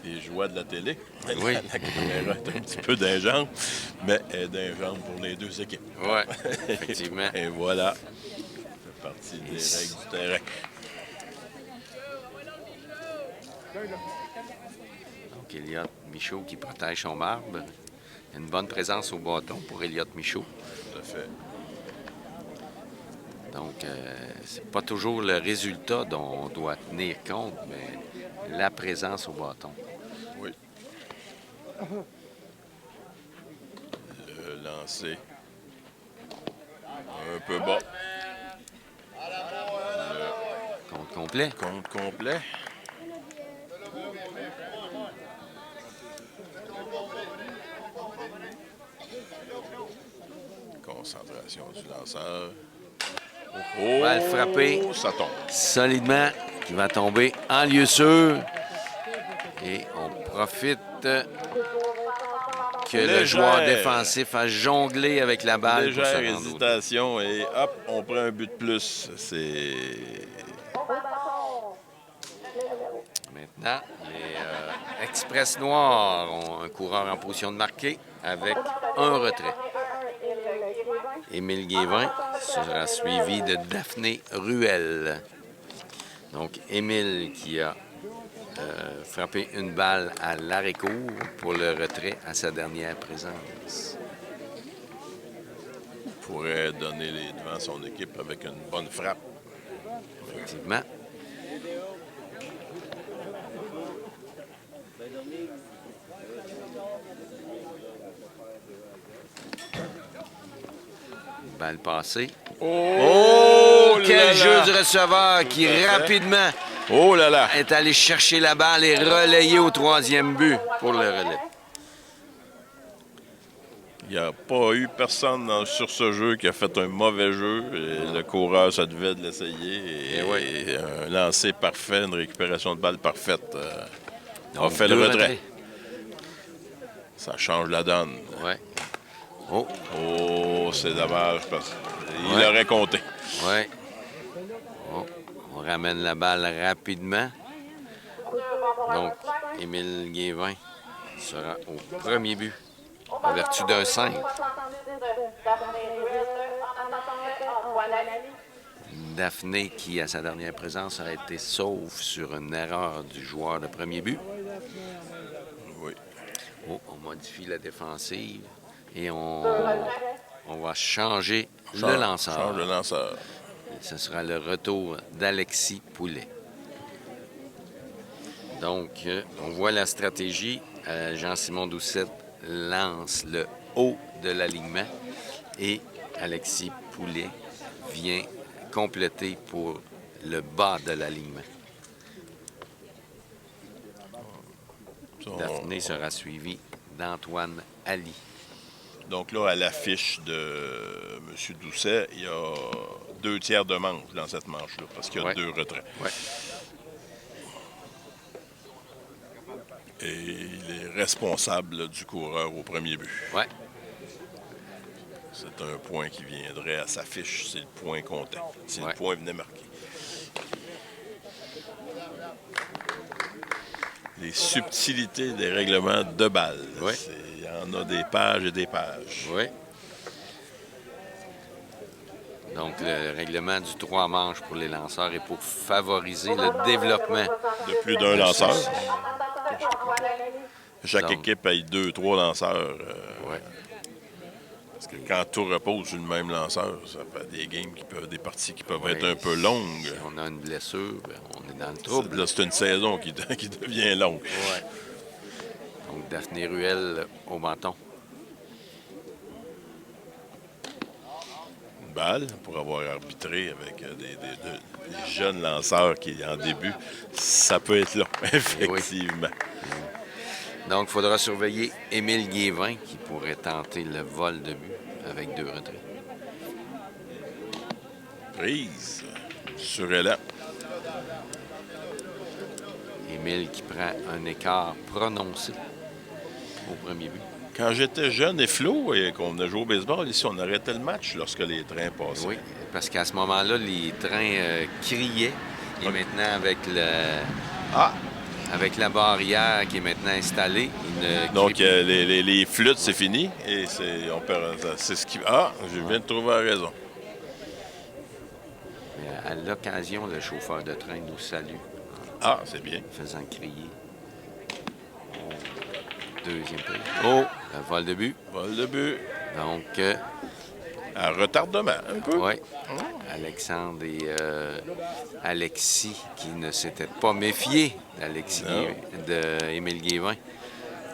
Les joies de la télé. Oui. La caméra est un petit peu d'un jambe, mais elle est d'un jambe pour les deux équipes. Oui, effectivement. Et voilà. Ça fait partie des règles du terrain. Donc, Elliott Michaud qui protège son marbre. Une bonne présence au bâton pour Elliott Michaud. Tout à fait. Donc, c'est pas toujours le résultat dont on doit tenir compte, mais la présence au bâton. Oui. Le lancer. Un peu bas. Compte complet. Compte complet. Concentration du lanceur. Oh, Balle frappée. ça tombe. Solidement, qui va tomber en lieu sûr. Et on profite que le joueur défensif a jonglé avec la balle. Légère pour se rendre au hésitation et hop, on prend un but de plus. C'est... Maintenant, les Express Noirs ont un coureur en position de marquer avec un retrait. Émile Guévin sera suivi de Daphné Ruel. Donc, Émile qui a frappé une balle à l'arrêt-court pour le retrait à sa dernière présence. Il pourrait donner les devants à son équipe avec une bonne frappe. Effectivement. Balle passée. Oh! Quel jeu du receveur qui rapidement Oh là là! est allé chercher la balle et relayé au troisième but pour le relais. Il n'y a pas eu personne sur ce jeu qui a fait un mauvais jeu. Et le coureur, ça devait de l'essayer. Et un lancer parfait, une récupération de balle parfaite. On fait le retrait. Ça change la donne. Ouais. Oh, Oh, c'est dommage parce qu'il aurait compté. ouais. Oh, on ramène la balle rapidement. Donc, Émile Guévin sera au premier but en vertu d'un 5. Daphné, qui à sa dernière présence a été sauve sur une erreur du joueur de premier but. Oui. Oh, on modifie la défensive et on va changer le lanceur. Change le lanceur. Ce sera le retour d'Alexis Poulet. Donc, on voit la stratégie. Jean-Simon Doucette lance le haut de l'alignement et Alexis Poulet vient compléter pour le bas de l'alignement. Daphné sera suivi d'Antoine Ali. Donc là, à l'affiche de M. Doucet, il y a 2 tiers de manche dans cette manche-là, parce qu'il y a 2 retraits. Ouais. Et il est responsable là, du coureur au premier but. Ouais. C'est un point qui viendrait à sa fiche. C'est le point comptant. Si le point venait marquer. Les subtilités des règlements de balle. Oui. Il y en a des pages et des pages. Oui. Donc, le règlement du 3 manches pour les lanceurs est pour favoriser le développement. De plus d'un lanceur. Chaque Donc, équipe a 2-3 lanceurs. Oui. Parce que quand tout repose sur le même lanceur, ça fait des games des parties qui peuvent être un peu longues. Si on a une blessure, ben, on est dans le trouble. Là, c'est une saison qui devient longue. Ouais. Donc, Daphné Ruel au menton. Une balle pour avoir arbitré avec des jeunes lanceurs qui, en début, ça peut être long, effectivement. Donc, il faudra surveiller Émile Guévin qui pourrait tenter le vol de but avec 2 retraits. Prise sur Elan. Émile qui prend un écart prononcé au premier but. Quand j'étais jeune et flot et qu'on venait jouer au baseball, ici, on arrêtait le match lorsque les trains passaient. Oui, parce qu'à ce moment-là, les trains criaient. Et maintenant, avec la barrière qui est maintenant installée, donc, les flûtes, c'est fini. Et c'est ce qui... Ah, je viens de trouver la raison. Mais à l'occasion, le chauffeur de train nous salue. Ah, c'est bien. Faisant crier. Deuxième prise. Oh, le vol de but. Vol de but. Donc, à retardement, un peu. Oui. Alexandre et Alexis qui ne s'étaient pas méfiés d'Émile Guévin.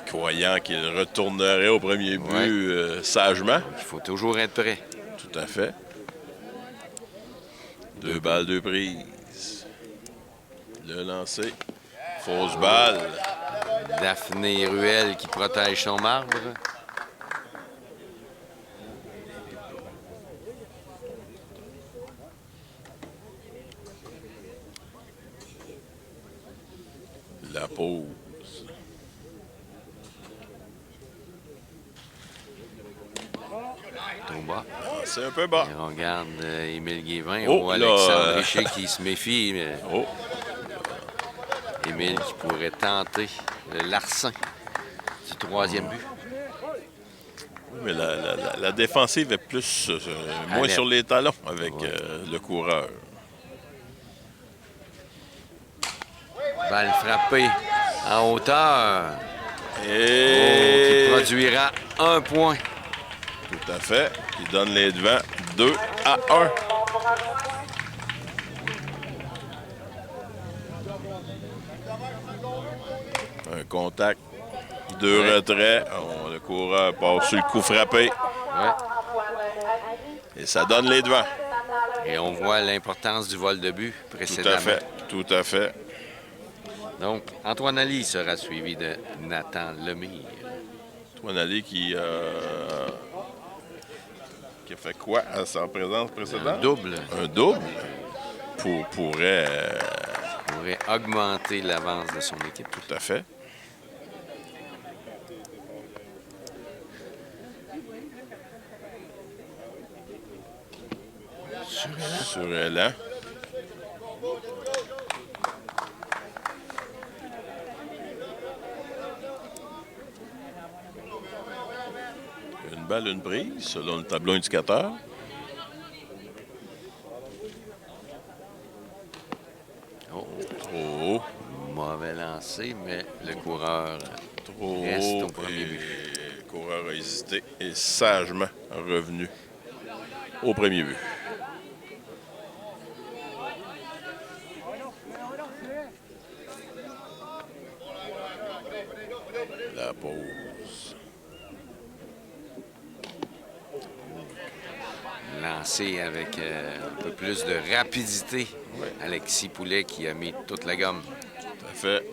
Croyant qu'il retournerait au premier but sagement. Il faut toujours être prêt. Tout à fait. 2 balles, 2 prises. Le lancer. Fausse balle. Daphné Ruel qui protège son marbre. La pause. lancé un peu bas. Et on regarde Émile Guévin. Oh, là, Alexandre Richer qui se méfie. Mais Oh, Émile qui pourrait tenter le larcin du troisième but. mais la défensive est plus moins Alerte. sur les talons avec Ouais. le coureur. Balle frappée en hauteur. Et Qui produira un point. tout à fait. Il donne les devants 2-1. Un contact, deux Ouais. retraits. Le coureur part sur le coup frappé. Ouais. Et ça donne les devants. Et on voit l'importance du vol de but Tout précédemment. à fait. Tout à fait. Donc, Antoine Ali sera suivi de Nathan Lemire. Antoine Ali qui a fait quoi à sa présence précédente? Un double Un double pourrait... pourrait augmenter l'avance de son équipe. tout à fait. Sur Elan. Une balle, une prise, selon le tableau indicateur. Oh, Trop haut. mauvais lancer, mais le coureur Trop reste haut. au premier but. Le coureur a hésité et sagement revenu au premier but. La pause. Lancé avec un peu plus de rapidité. Ouais. Alexis Poulet qui a mis toute la gomme. Tout à fait.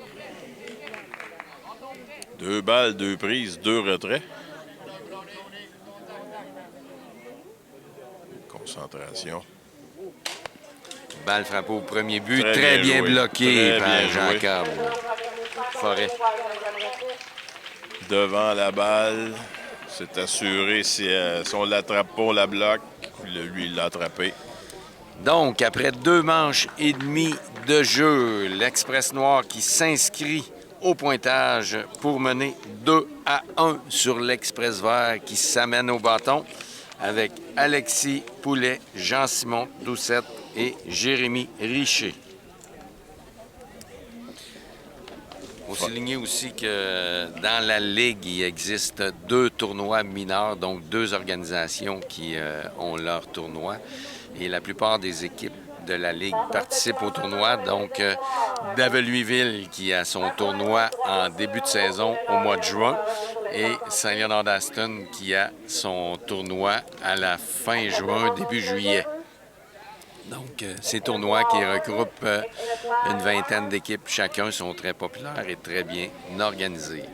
Deux balles, deux prises, deux retraits. Concentration. Balle frappée au premier but, Très très, bien bien joué. bloqué Très par bien joué. Jacob Forêt. Devant la balle. C'est assuré si on l'attrape pas, on la bloque. Lui, il l'a attrapé. Donc, après 2 manches et demie de jeu, l'Express Noir qui s'inscrit au pointage pour mener 2-1 sur l'Express Vert qui s'amène au bâton avec Alexis Poulet, Jean-Simon Doucette et Jérémy Richer. Il faut souligner aussi que dans la Ligue, il existe 2 tournois mineurs, donc 2 organisations qui ont leur tournoi. Et la plupart des équipes de la Ligue participent au tournoi. Donc, Daveluiville qui a son tournoi en début de saison au mois de juin et Saint-Léonard-d'Aston qui a son tournoi à la fin juin, début juillet. Donc, ces tournois qui regroupent une vingtaine d'équipes chacun sont très populaires et très bien organisés.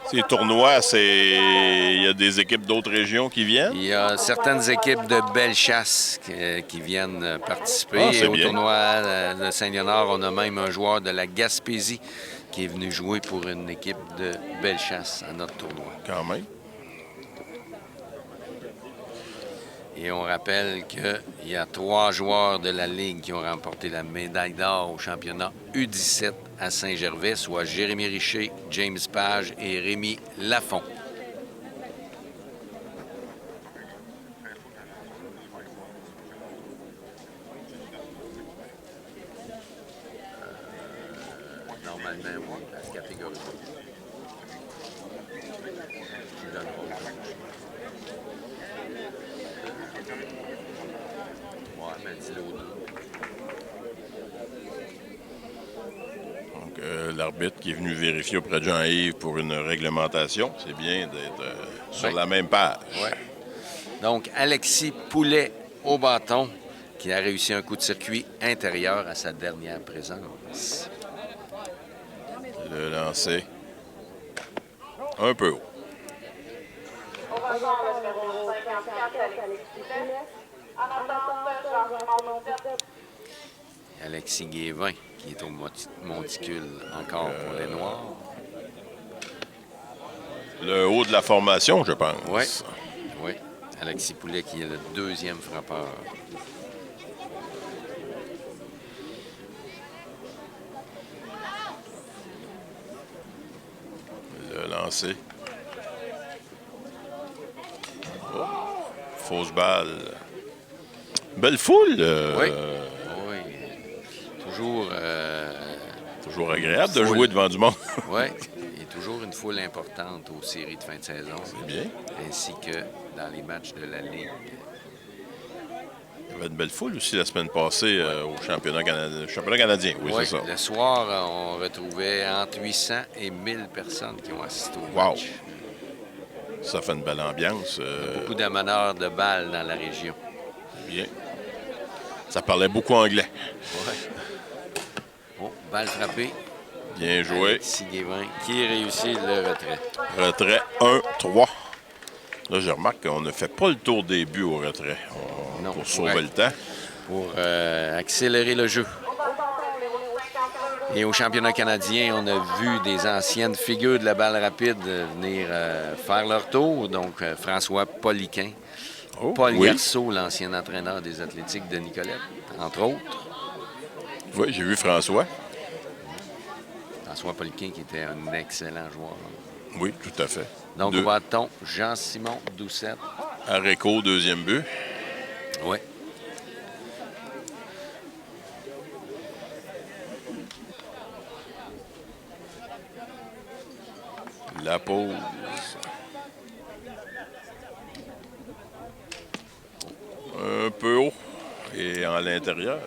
Ces tournois, il y a des équipes d'autres régions qui viennent. Il y a certaines équipes de Bellechasse qui viennent participer. Ah, c'est et au bien. tournoi de Saint-Léonard, on a même un joueur de la Gaspésie qui est venu jouer pour une équipe de Bellechasse à notre tournoi. Quand même. Et on rappelle qu'il y a 3 joueurs de la Ligue qui ont remporté la médaille d'or au championnat U17 à Saint-Gervais, soit Jérémy Richer, James Page et Rémi Lafont. Normalement, oui, à cette catégorie. Je donne pas. Ouais, mais dis-le aux 2. Donc, l'arbitre qui est venu vérifier auprès de Jean-Yves pour une réglementation, c'est bien d'être sur Ouais. la même page. Ouais. Donc, Alexis Poulet au bâton, qui a réussi un coup de circuit intérieur à sa dernière présence. Le lancer un peu haut. Au revoir, le numéro 54, Alexis Poulet. En attente, Jean-Simon Doucette. Alexis Guévin, qui est au monticule encore pour les Noirs. Le haut de la formation, je pense. Oui, oui. Alexis Poulet qui est le deuxième frappeur. Le lancer. Oh, fausse balle. Belle foule. Oui. Toujours, Toujours agréable de foule. jouer devant du monde. oui. Il y a toujours une foule importante aux séries de fin de saison. C'est bien. Ainsi que dans les matchs de la Ligue. Il y avait une belle foule aussi la semaine passée au championnat canadien. Oui, Oui, c'est ça. le soir, on retrouvait entre 800 et 1000 personnes qui ont assisté au Wow. match. Ça fait une belle ambiance. Beaucoup d'ameneurs de balles dans la région. Bien. Ça parlait beaucoup anglais. Ouais. Oh, balle frappée. Bien joué. Alexis Guévin qui réussit le retrait. Retrait 1-3. Là, je remarque qu'on ne fait pas le tour des buts au retrait. Non, Pour sauver le temps. Pour accélérer le jeu. Et au championnat canadien, on a vu des anciennes figures de la balle rapide venir faire leur tour. Donc, François Poliquin, Oh, Paul oui. Garceau, l'ancien entraîneur des Athlétiques de Nicolette, entre autres. Oui, j'ai vu François. François Poliquin qui était un excellent joueur. Oui, tout à fait. Donc, Deux. au bâton, Jean-Simon Doucette. Areco, deuxième but. Oui. La pause. Un peu haut et en l'intérieur.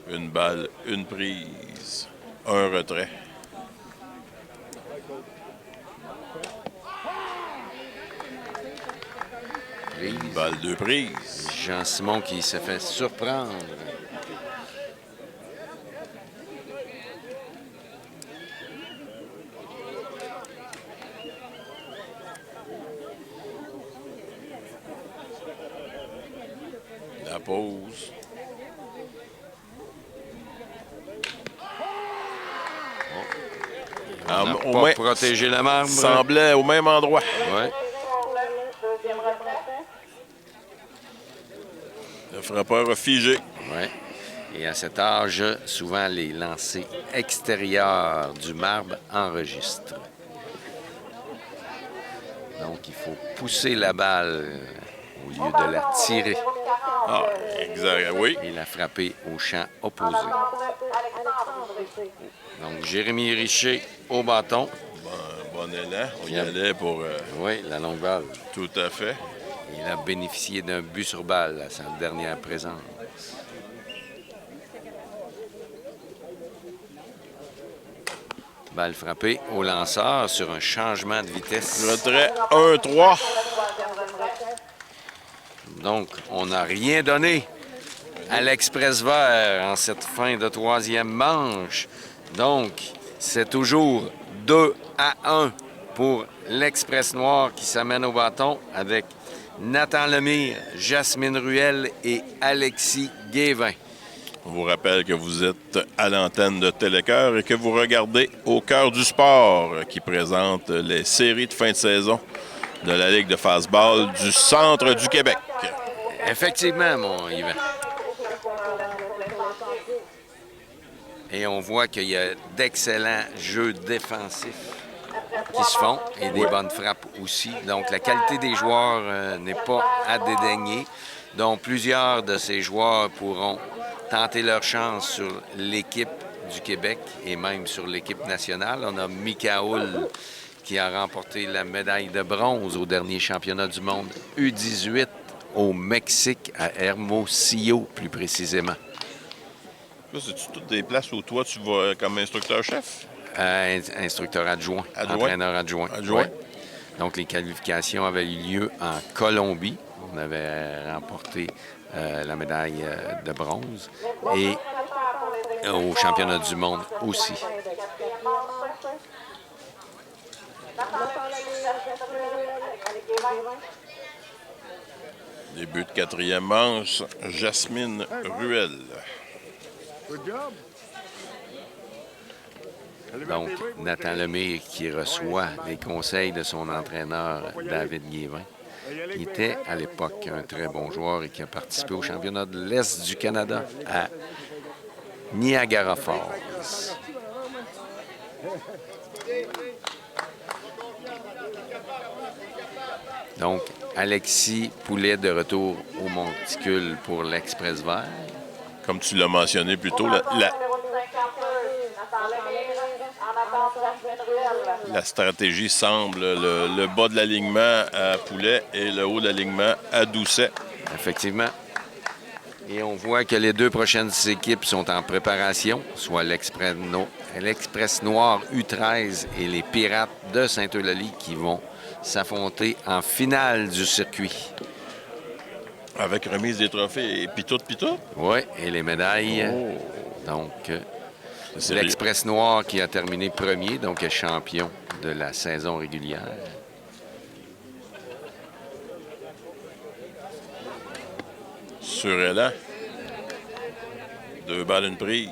Une balle, une prise, un retrait. Une balle, deux prises. Jean-Simon qui se fait surprendre. La pause. On n'a au pas moins, protégé la marbre. semblait au même endroit. Ouais. Deuxième retrait. Le frappeur a figé. Ouais. Et à cet âge, souvent les lancers extérieurs du marbre enregistrent. Donc, il faut pousser la balle au lieu de la tirer Ah, exact. Oui. et la frapper au champ opposé. Alexandre Richer. Donc, Jérémy Richer au bâton. Bon élan. On y Yep. allait pour Oui, la longue balle. tout à fait. Il a bénéficié d'un but sur balle à sa dernière présence. Balle frappée au lanceur sur un changement de vitesse. Retrait 1-3. Donc, on n'a rien donné à l'Express vert en cette fin de troisième manche. Donc, c'est toujours 2-1 pour l'Express noir qui s'amène au bâton avec Nathan Lemire, Jasmine Ruel et Alexis Guévin. On vous rappelle que vous êtes à l'antenne de Télécœur et que vous regardez Au cœur du sport qui présente les séries de fin de saison de la Ligue de fastball du centre du Québec. Effectivement, mon Yvan. Et on voit qu'il y a d'excellents jeux défensifs qui se font et des bonnes frappes aussi. Donc, la qualité des joueurs n'est pas à dédaigner. Donc, plusieurs de ces joueurs pourront tenter leur chance sur l'équipe du Québec et même sur l'équipe nationale. On a Mikaoul qui a remporté la médaille de bronze au dernier championnat du monde U18 au Mexique, à Hermosillo plus précisément. Là, c'est-tu toutes des places où toi, tu vas comme instructeur-chef? Instructeur adjoint, Adjoint. entraîneur adjoint. Adjoint. Ouais. Donc, les qualifications avaient eu lieu en Colombie. On avait remporté la médaille de bronze. Et au championnat du monde aussi. Début de quatrième manche, Jasmine Ruel. Good job. Donc, Nathan Lemire qui reçoit les conseils de son entraîneur David Guévin, qui était à l'époque un très bon joueur et qui a participé au championnat de l'Est du Canada à Niagara Falls. Donc, Alexis Poulet de retour au monticule pour l'Express vert. Comme tu l'as mentionné plus tôt, la stratégie semble le bas de l'alignement à Poulet et le haut de l'alignement à Doucet. Effectivement. Et on voit que les deux prochaines équipes sont en préparation, soit l'Express Noir U13 et les Pirates de Sainte-Eulalie qui vont s'affronter en finale du circuit. Avec remise des trophées et pitout. Oui, et les médailles. Oh. Donc, l'Express Noir qui a terminé premier, donc est champion de la saison régulière. Sur-Élan. 2 balles, une prise.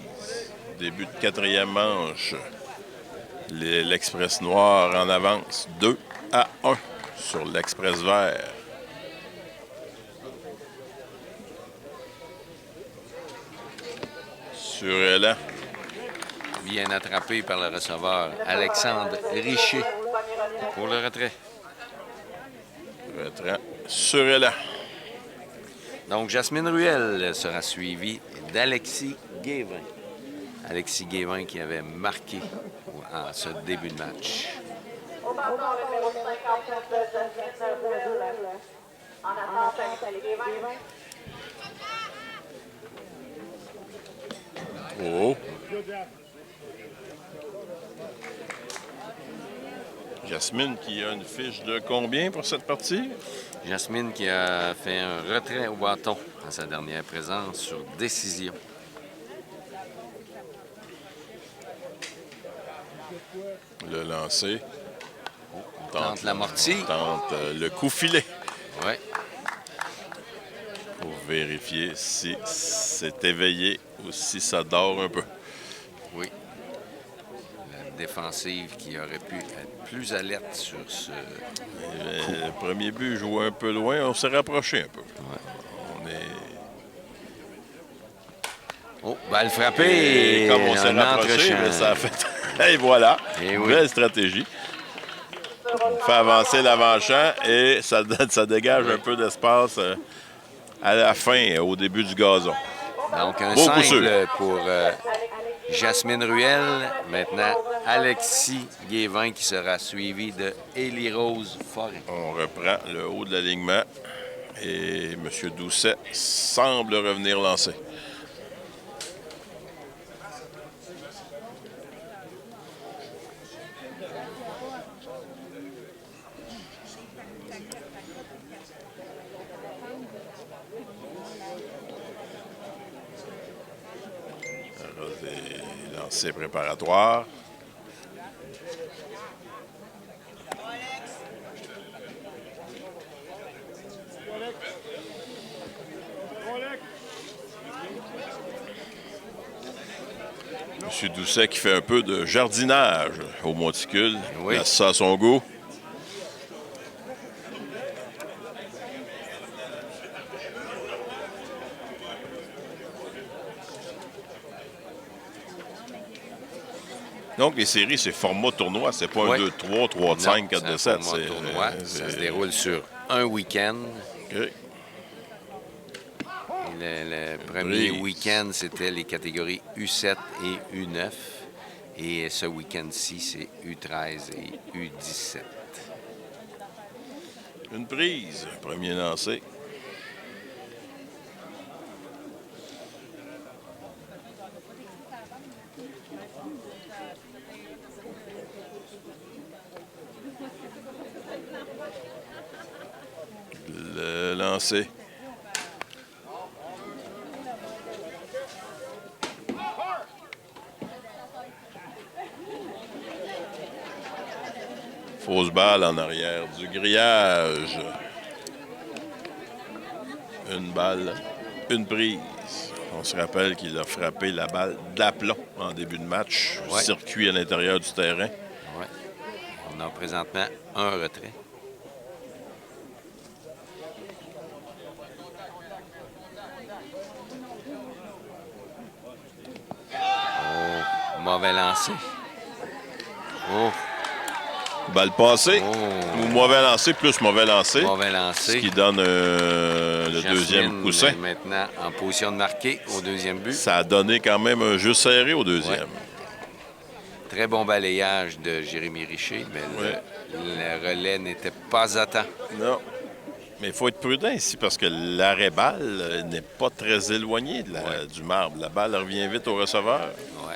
Début de 4e manche. L'Express Noir en avance 2-1 sur l'Express Vert. Sur-Élan. Bien attrapé par le receveur Alexandre Richer pour le retrait. Retrait. Sur-Élan. Donc, Jasmine Ruel sera suivie d'Alexis Guévin. Alexis Guévin qui avait marqué en ce début de match. Au bâton, le numéro 59 de Jasmine Ruel. En attente, Alexis Guévin. Oh. Jasmine qui a une fiche de combien pour cette partie? Jasmine qui a fait un retrait au bâton à sa dernière présence sur décision. Le lancer. Tente l'amorti. Tente le coup filet. Oui. Pour vérifier si c'est éveillé ou si ça dort un peu. Oui. La défensive qui aurait pu être plus alerte sur ce... Le premier but joué un peu loin, on s'est rapproché un peu. Ouais. On est... Oh, balle frappée. Et comme on s'est rapproché, mais ça a fait... Et voilà, belle stratégie. On fait avancer l'avant-champ et ça dégage un peu d'espace à la fin, au début du gazon. Donc, un Beau coup simple sûr. pour Jasmine Ruel. Maintenant, Alexis Guévin qui sera suivi de Élie-Rose Forêt. On reprend le haut de l'alignement et M. Doucet semble revenir lancer. Lancé préparatoire. M. Doucet qui fait un peu de jardinage au monticule. Oui. Il a ça à son goût. Donc, les séries, c'est format tournoi. C'est pas Oui. un 2-3, 3-5, 4-7. C'est un tournoi. Ça se déroule sur un week-end. OK. Le premier week-end, c'était les catégories U7 et U9. Et ce week-end-ci, c'est U13 et U17. Une prise. Premier lancé. Le lancer. Fausse balle en arrière du grillage. Une balle, une prise. On se rappelle qu'il a frappé la balle d'aplomb en début de match. Ouais. Circuit à l'intérieur du terrain. Ouais. On a présentement un retrait. Oh, mauvais lancer. Oh, Balle passée. Oh. Ou mauvais lancé, plus mauvais lancé. mauvais Ce lancé. qui donne le Jasmine deuxième coussin. est maintenant en position de marquer au deuxième but. Ça a donné quand même un jeu serré au deuxième. Très bon balayage de Jérémy Richer, mais le relais n'était pas à temps. Non. Mais il faut être prudent ici parce que l'arrêt-balle n'est pas très éloigné du marbre. La balle revient vite au receveur. Ouais.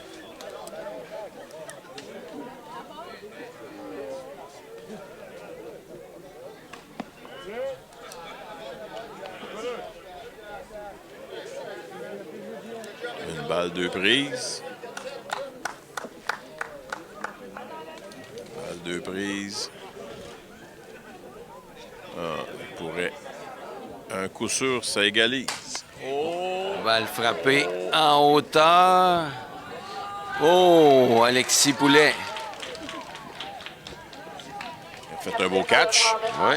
Une balle, deux prises. Balle, deux prises. Il pourrait. Un coup sûr, ça égalise. On va le frapper en hauteur. Oh, Alexis Poulet. Il a fait un beau catch. Oui.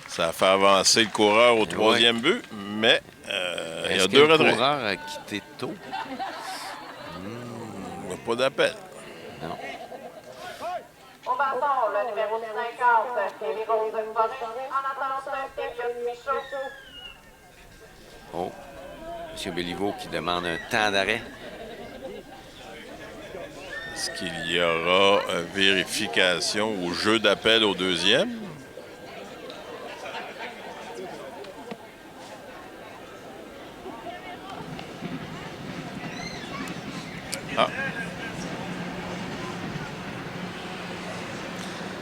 Ça a fait avancer le coureur au troisième but, mais il y a Est-ce que deux le retraits. coureur a quitté tôt? Il n'y a pas d'appel. Non. Au bâton, le numéro 50, Kelly Rosenborg, en attendant Elliott Michaud. Oh. M. Béliveau qui demande un temps d'arrêt. Est-ce qu'il y aura vérification au jeu d'appel au deuxième? Ah,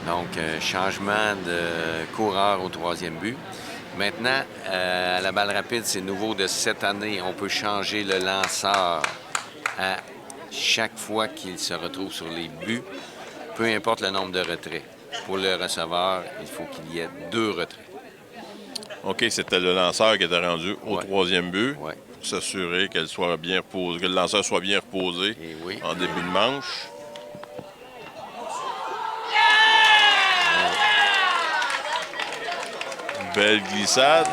Donc, changement de coureur au troisième but. Maintenant, à la balle rapide, c'est nouveau de cette année. On peut changer le lanceur à chaque fois qu'il se retrouve sur les buts, peu importe le nombre de retraits. Pour le receveur, il faut qu'il y ait 2 retraits. OK, c'était le lanceur qui était rendu au Ouais. troisième but. Ouais. Pour s'assurer qu'elle soit bien reposée, que le lanceur soit bien reposé Et oui. en début de manche. Belle glissade,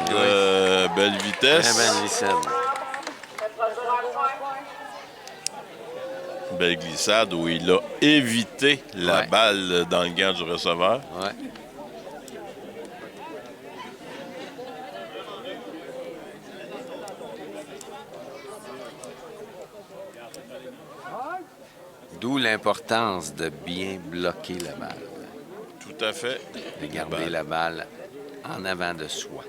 belle vitesse. Très belle glissade. Belle glissade où il a évité la Ouais. balle dans le gant du receveur. Ouais. D'où l'importance de bien bloquer la balle, Tout à fait. de garder la balle en avant de soi.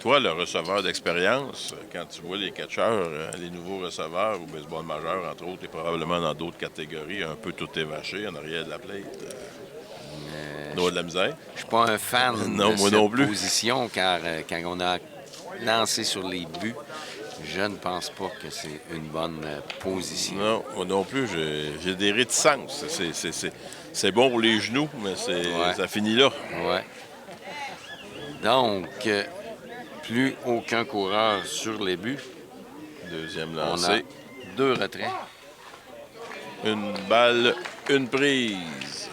Toi, le receveur d'expérience, quand tu vois les catcheurs, les nouveaux receveurs au baseball majeur, entre autres, et probablement dans d'autres catégories, un peu tout évaché en arrière de la plate. On a de la misère. Je suis pas un fan Non, de moi cette non plus. position, car quand on a lancé sur les buts, je ne pense pas que c'est une bonne position. Non, moi non plus, j'ai des réticences. C'est bon pour les genoux, mais ça finit là. Ouais. Donc, plus aucun coureur sur les buts. Deuxième On a lancé. 2 retraits. Une balle, une prise.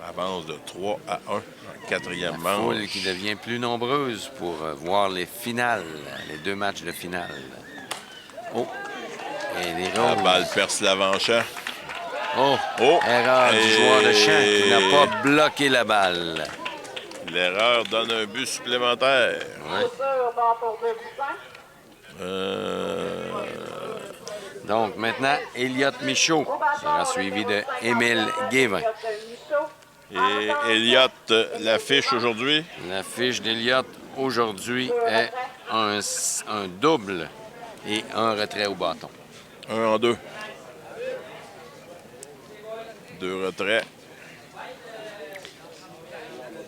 Avance de 3 à 1 en quatrième La manche. foule qui devient plus nombreuse pour voir les finales, les 2 matchs de finale. Oh! Et les La Roses. balle perce l'avant-champ. Oh! Oh! Erreur du Et- joueur de champ qui n'a pas bloqué la balle. L'erreur donne un but supplémentaire. Ouais. Sur bord pour 2 buts. Donc maintenant, Elliott Michaud sera suivi de Émile Guévin. Et Elliott l'affiche aujourd'hui. La fiche d'Elliott aujourd'hui est un double et un retrait au bâton. 1 en 2. 2 retraits.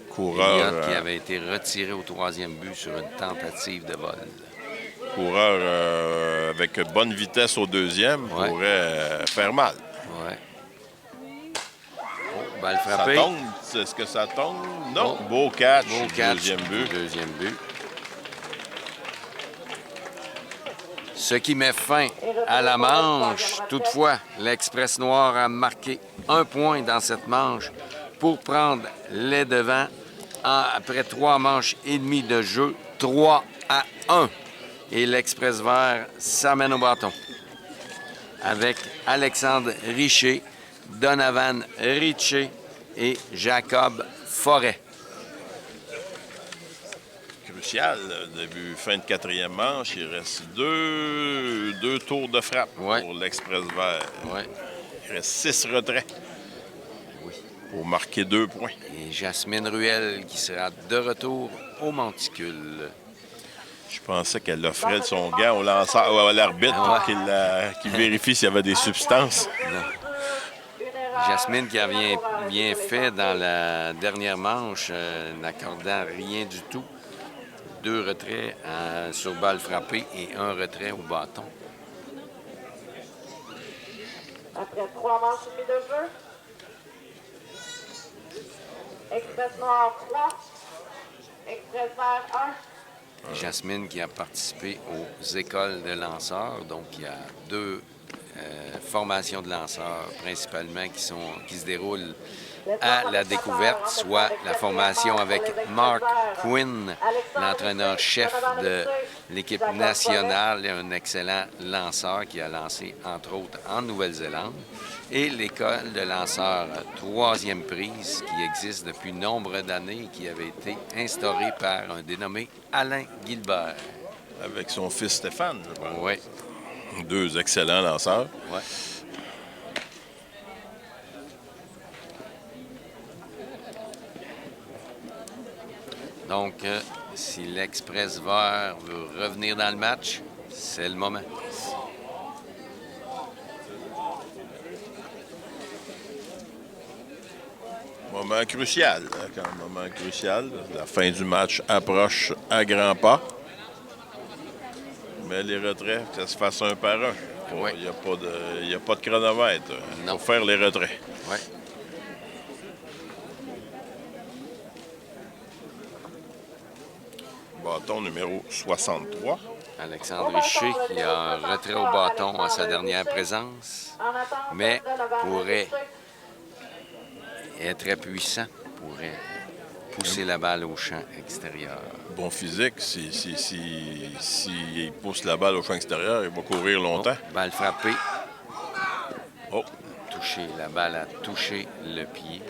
Coureur, Elliott qui avait été retiré au troisième but sur une tentative de vol. coureur avec bonne vitesse au deuxième Ouais. pourrait faire mal. Ouais. Oh, balle Ça frappée. tombe. Est-ce que ça tombe? Non. Oh. Beau catch. Beau catch. Deuxième but. Deuxième but. Ce qui met fin à la manche. Toutefois, l'Express Noir a marqué un point dans cette manche pour prendre les devants après 3 manches et demie de jeu, 3-1. Et l'Express Vert s'amène au bâton avec Alexandre Richer, Donovan Richer et Jacob Forêt. Crucial, début, fin de quatrième manche. Il reste deux tours de frappe Ouais. pour l'Express Vert. Ouais. Il reste 6 retraits Oui. pour marquer 2 points. Et Jasmine Ruel qui sera de retour au monticule. Je pensais qu'elle offrait son gant au lanceur, à l'arbitre pour qu'il vérifie s'il y avait des substances. Jasmine qui a bien fait dans la dernière manche, n'accordant rien du tout. 2 retraits sur balle frappée et 1 retrait au bâton. Après 3 manches et demie de jeu. Express Noir 3. Express Vert 1. Jasmine qui a participé aux écoles de lanceurs, donc il y a 2 formations de lanceurs principalement qui se déroulent à la découverte, soit la formation avec Mark Quinn, l'entraîneur-chef de l'équipe nationale et un excellent lanceur qui a lancé, entre autres, en Nouvelle-Zélande, et l'école de lanceurs 3e prise qui existe depuis nombre d'années et qui avait été instaurée par un dénommé Alain Guilbert. Avec son fils Stéphane, je pense. Oui, 2 excellents lanceurs. oui. Donc, si l'Express Vert veut revenir dans le match, c'est le moment. Moment crucial. Moment crucial. La fin du match approche à grands pas. Mais les retraits, que ça se fasse un par un. Oui. Il n'y a pas de chronomètre. Il Non. faut faire les retraits. Oui. Bâton numéro 63. Alexandre Richer qui a un retrait au bâton à sa dernière présence, mais pourrait être très puissant, pourrait pousser la balle au champ extérieur. Bon physique. S'il pousse la balle au champ extérieur, il va courir longtemps. Oh, balle frappée. Oh, La balle a touché le pied.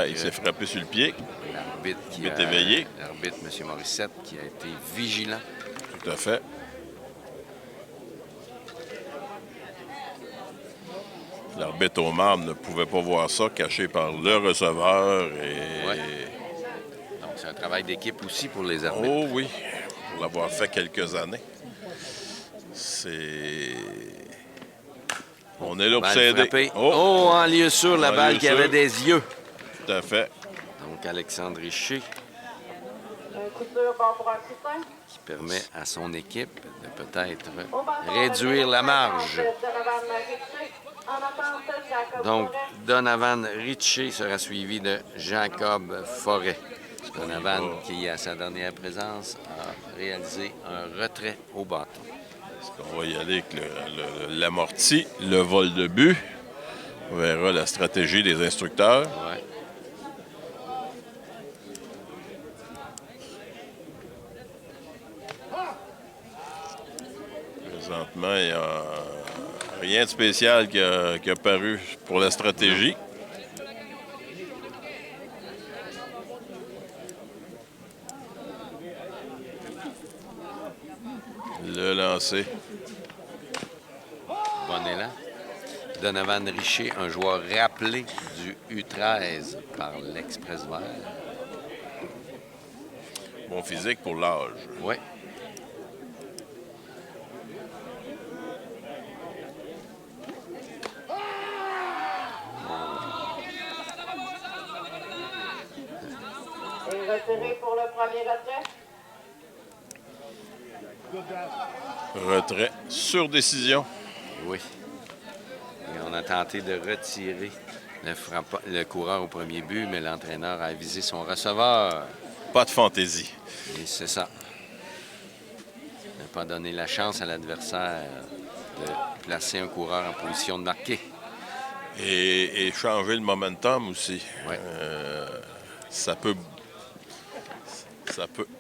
il s'est frappé sur le pied. L'arbitre qui Arbitre éveillé. L'arbitre, M. Morissette, qui a été vigilant. Tout à fait. L'arbitre au marbre ne pouvait pas voir ça, caché par le receveur. Et... Ouais. Donc, c'est un travail d'équipe aussi pour les arbitres. Oh oui, pour l'avoir fait quelques années. C'est... On est là pour Balle s'aider. frappée. Oh, en lieu sûr, la En balle lieu qui sûr. avait des yeux. Tout à fait. Donc, Alexandre Richer Un coup sûr, bon pour un coussin. qui permet à son équipe de peut-être Au bâton, réduire la marge. Donovan Richer. En attente, Jacob Donc, Forêt. Donovan Richer sera suivi de Jacob Forêt. Donovan, qui, à sa dernière présence, a réalisé un retrait au bâton. Est-ce qu'on va y aller avec l'amorti, le vol de but? On verra la stratégie des instructeurs. Ouais. Présentement, il n'y a rien de spécial qui a paru pour la stratégie. Le lancer. Bon élan. Donovan Richer, un joueur rappelé du U13 par l'Express Vert. Bon physique pour l'âge. Oui. Et retiré pour le premier retrait. Retrait sur décision. Oui. Et on a tenté de retirer le coureur au premier but, mais l'entraîneur a avisé son receveur. Pas de fantaisie. Et c'est ça. Ne pas donner la chance à l'adversaire de placer un coureur en position de marquer. Et changer le momentum aussi. Ouais. Ça peut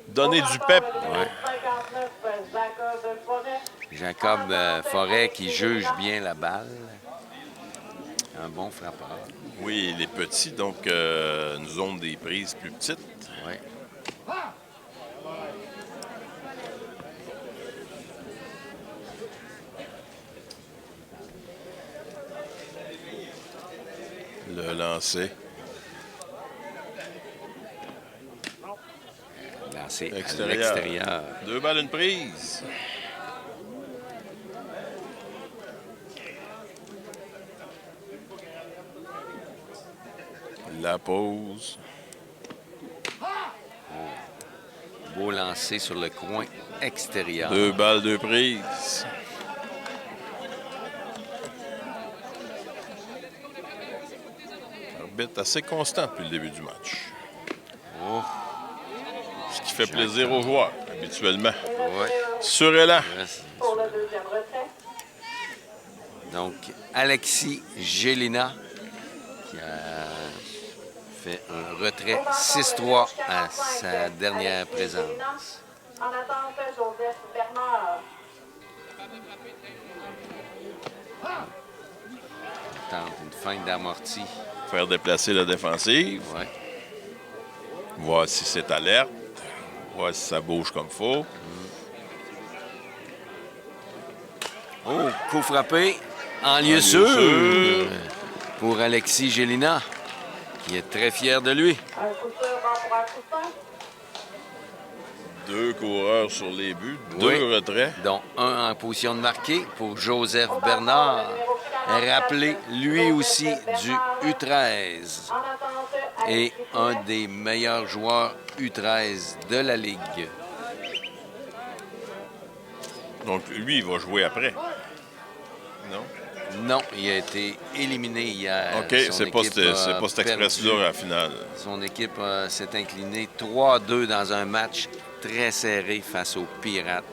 donner du pep. Ouais. Jacob Forêt qui juge bien la balle. Un bon frappeur. Oui, il est petit, donc une zone des prises plus petite. Oui. Le lancer. Lancé à Extérieur. l'extérieur. 2 balles, une prise. La pause. Beau lancé sur le coin extérieur. 2 balles, 2 prises. Arbitre assez constant depuis le début du match. Oh, Ce qui fait plaisir aux joueurs, habituellement. ouais. Surélan. Pour le deuxième retrait. Donc, Alexis Gélina qui a fait un retrait 6-3 à sa dernière présence. En attente, Joseph Bernard. Tente une feinte d'amorti. Faire déplacer la défensive. Ouais. Voir si c'est alerte. Voir si ça bouge comme faut. Oh, coup frappé en lieu lieu sûr sûr. pour Alexis Gélina, qui est très fier de lui. Un coup sûr, bon pour un coup fin. 2 coureurs sur les buts, 2 Oui. retraits. Dont un en position de marquer pour Joseph Bernard, rappelé lui aussi du U13 En attente, et Alexis un Poulet. des meilleurs joueurs U13 de la Ligue. Donc, lui, il va jouer après. Non? Non, il a été éliminé hier. OK, Son c'est pas équipe cet a cet express-là perdu. à la finale. Son équipe s'est inclinée 3-2 dans un match très serré face aux Pirates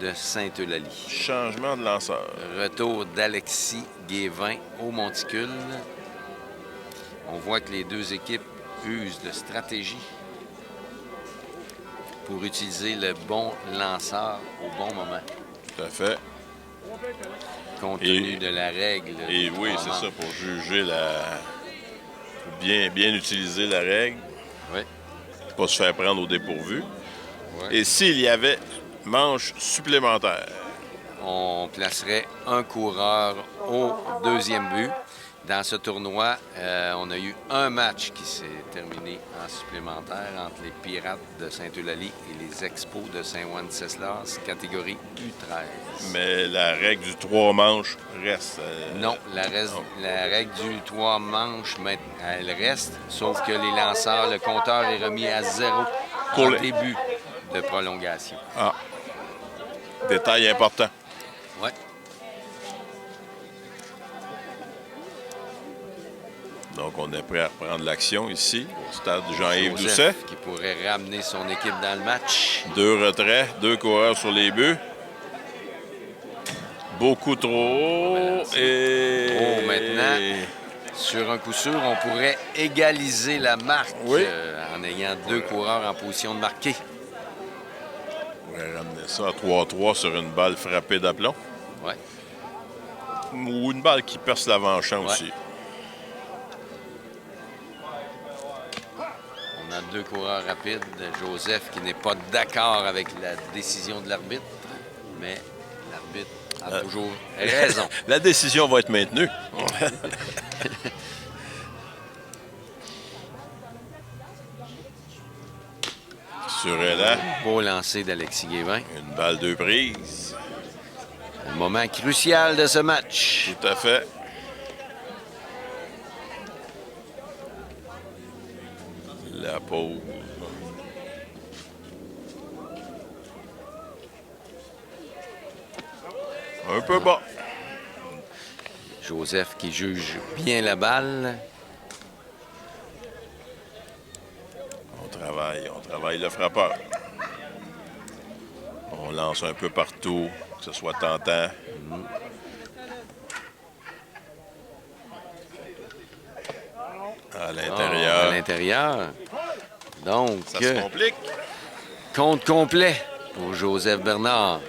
de Sainte-Eulalie. Changement de lanceur. Retour d'Alexis Guévin au monticule. On voit que les deux équipes usent de stratégie pour utiliser le bon lanceur au bon moment, Tout à fait. compte Et- tenu de la règle. Et du oui, trois c'est manches. ça, pour juger bien utiliser la règle, Oui. pas se faire prendre au dépourvu. Ouais. Et s'il y avait manche supplémentaire, On placerait un coureur au deuxième but. Dans ce tournoi, on a eu un match qui s'est terminé en supplémentaire entre les Pirates de Sainte-Eulalie et les Expos de Saint-Wenceslas, catégorie U13. mais la règle du 3 manches reste. Non, la règle du 3 manches, elle reste, sauf que les lanceurs, le compteur est remis à 0 Pour en les- début de prolongation. Ah, détail important. Ouais. Donc, on est prêt à reprendre l'action ici, au stade Jean-Yves Doucet. Joseph qui pourrait ramener son équipe dans le match. 2 retraits, 2 coureurs sur les buts. Beaucoup trop haut. Et... Oh, maintenant, sur un coup sûr, on pourrait égaliser la marque Oui. en ayant 2 coureurs en position de marquer. On pourrait ramener ça à 3-3 sur une balle frappée d'aplomb. Ouais. Ou une balle qui perce l'avant-champ Ouais. aussi. On a 2 coureurs rapides. Joseph qui n'est pas d'accord avec la décision de l'arbitre, mais l'arbitre a toujours raison. La décision va être maintenue. Sur Ella, Beau lancer d'Alexis Guévin. une balle 2 prises. Un moment crucial de ce match. Tout à fait. La pause. Un peu bas. Joseph qui juge bien la balle. On travaille le frappeur. On lance un peu partout, que ce soit tentant. À l'intérieur. À l'intérieur. Donc, Ça se complique. compte complet pour Joseph Bernard.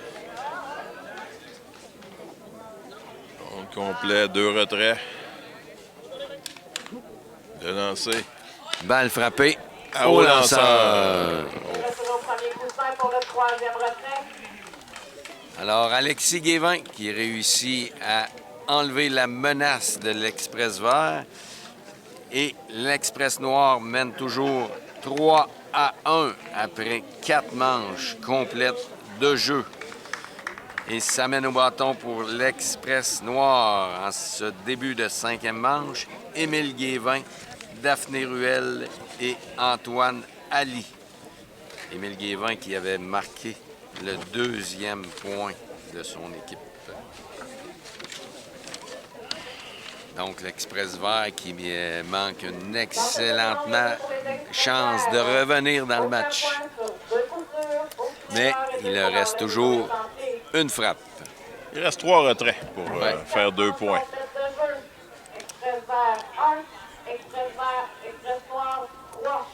Compte complet, 2 retraits. Le lancer. Balle frappée Au au lanceur. lanceur. Retour au premier coussin pour le troisième retrait. Alors, Alexis Guévin qui réussit à enlever la menace de l'Express vert. Et l'Express noir mène toujours 3-1 après 4 manches complètes de jeu. Et ça mène au bâton pour l'Express noir en ce début de 5e manche. Émile Guévin, Daphné Ruel et Antoine Ali. Émile Guévin qui avait marqué le 2e point de son équipe. Donc, l'Express vert qui manque une excellente chance de revenir dans le match. Mais il leur reste toujours une frappe. Il reste 3 retraits pour faire 2 points. Express vert 1, Express vert, Express noir 3.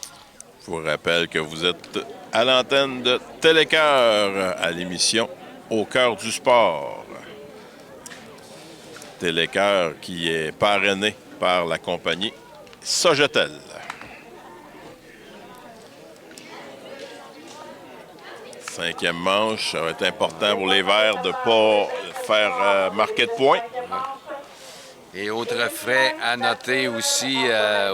Je vous rappelle que vous êtes à l'antenne de Télécœur à l'émission Au cœur du sport. Télécœur qui est parrainé par la compagnie Sogetel. Cinquième manche, ça va être important pour les Verts de ne pas faire marquer de points. Et autre fait à noter aussi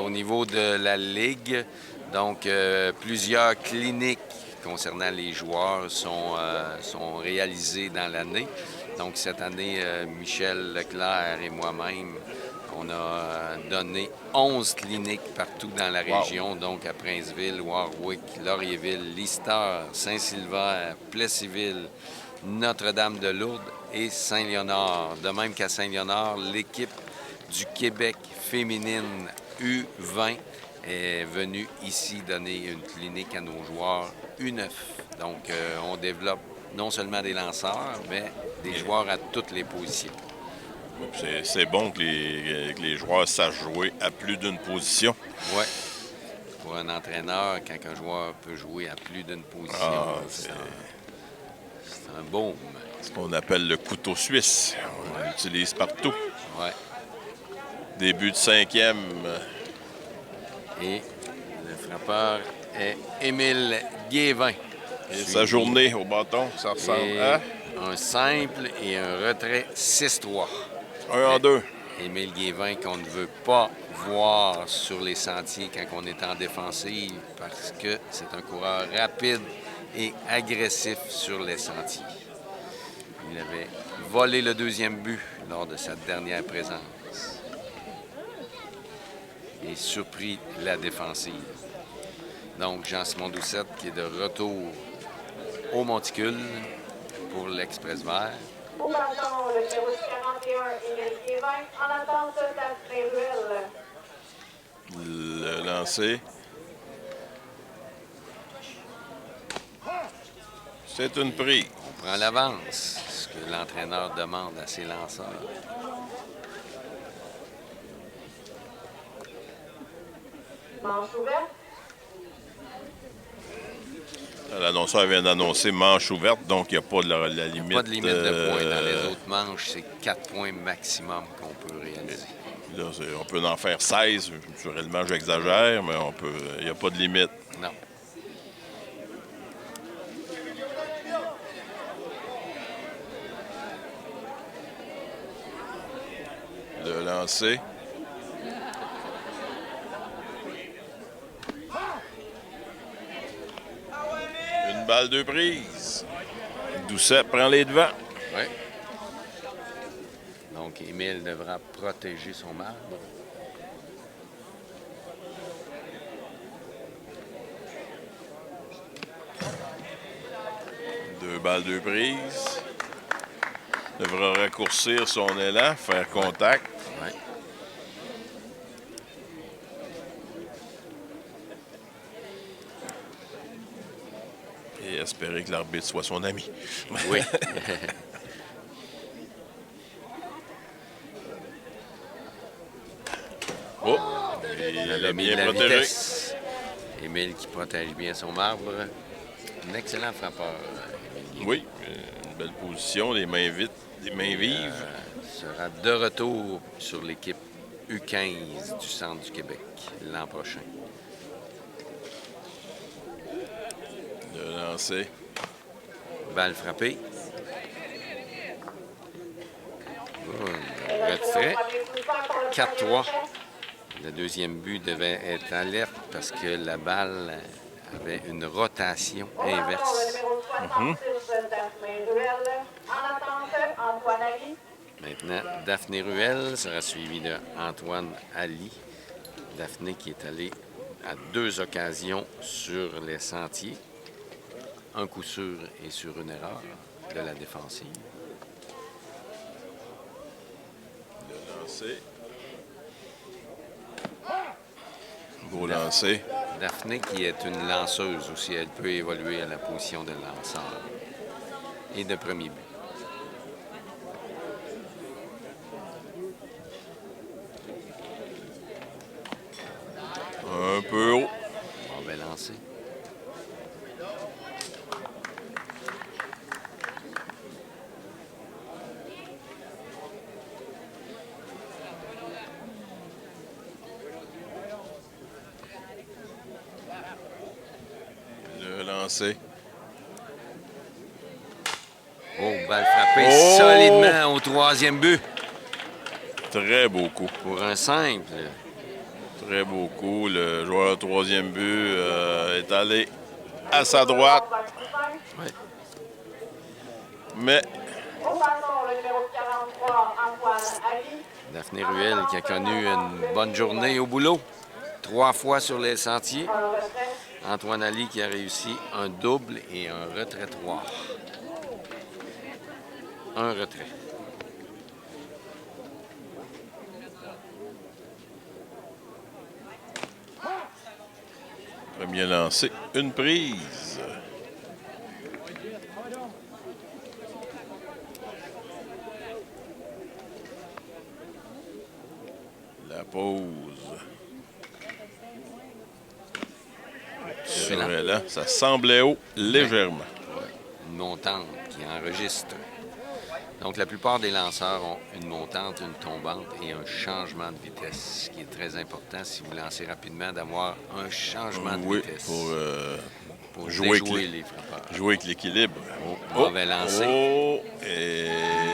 au niveau de la Ligue. Donc, plusieurs cliniques concernant les joueurs sont réalisées dans l'année. Donc, cette année, Michel Leclerc et moi-même, on a donné 11 cliniques partout dans la région. Donc, à Princeville, Warwick, Laurierville, Lister, Saint-Sylvère, Plessisville, Notre-Dame-de-Lourdes et Saint-Léonard. De même qu'à Saint-Léonard, l'équipe du Québec féminine U20 est venue ici donner une clinique à nos joueurs U9. Donc, on développe non seulement des lanceurs, mais des joueurs à toutes les positions. C'est bon que les joueurs sachent jouer à plus d'une position. Oui. Pour un entraîneur, quand un joueur peut jouer à plus d'une position, c'est un baume. C'est ce qu'on appelle le couteau suisse. On l'utilise partout. Oui. Début de 5e. Et le frappeur est Émile Guévin. Et sa journée au bâton, ça ressemble à... Un simple et un retrait 6-3. 1 en 2. Émile Guévin qu'on ne veut pas voir sur les sentiers quand on est en défensive parce que c'est un coureur rapide et agressif sur les sentiers. Il avait volé le 2e but lors de sa dernière présence et surpris la défensive. Donc, Jean-Simon Doucette qui est de retour au monticule pour l'Express vert. Au bâton, le numéro 41, Émile Guévin, en attente d'Astrée Ruel. Le lancer. C'est une prise. On prend l'avance, ce que l'entraîneur demande à ses lanceurs. Manche ouverte. L'annonceur vient d'annoncer manche ouverte, donc il n'y a pas de la limite. Pas de limite de points. Dans les autres manches, c'est 4 points maximum qu'on peut réaliser. Là, on peut en faire 16. Naturellement, j'exagère, mais il n'y a pas de limite. Non. Le lancer. Une balle, 2 prises. Doucet prend les devants. Oui. Donc, Émile devra protéger son marbre. Deux balles, 2 prises. Devra raccourcir son élan, faire contact. Ouais. Et espérer que l'arbitre soit son ami. Oui. Oh! Il Il avait a mis de bien la protégé. vitesse. Émile qui protège bien son marbre. Un excellent frappeur. Émile Guérin. Oui, une belle position, les mains vives. Sera de retour sur l'équipe U15 du Centre du Québec l'an prochain. De lancer. Balle frappée. Retrait. 4-3. Le deuxième but devait être alerte parce que la balle avait une rotation inverse. Maintenant, Daphné Ruel sera suivi de Antoine Ali. Daphné qui est allé à 2 occasions sur les sentiers. Un coup sûr et sur une erreur de la défensive. De lancer. Beau lancer. Daphné qui est une lanceuse aussi. Elle peut évoluer à la position de lanceur et de premier but. Un peu haut. Mauvais lancer. Le lancer. Oh, balle frappée Oh! solidement au troisième but. Très beau coup. Pour un simple. Très beau coup. Le joueur de troisième but est allé à sa droite. Ouais. Mais Au bâton, le numéro 43, Antoine Ali. Daphné Ruel qui a connu une bonne journée au boulot. 3 fois sur les sentiers. Un retrait. Antoine Ali qui a réussi un double et un retrait 3. Un retrait. premier lancé, une prise. La pause. C'est Excellent. vrai, là, ça semblait haut légèrement. Une montante qui enregistre. Donc, la plupart des lanceurs ont une montante, une tombante et un changement de vitesse, ce qui est très important si vous lancez rapidement, d'avoir un changement de Oui, vitesse pour jouer jouer les frappeurs. jouer avec l'équilibre. Oh, mauvais lancer. Oh, et...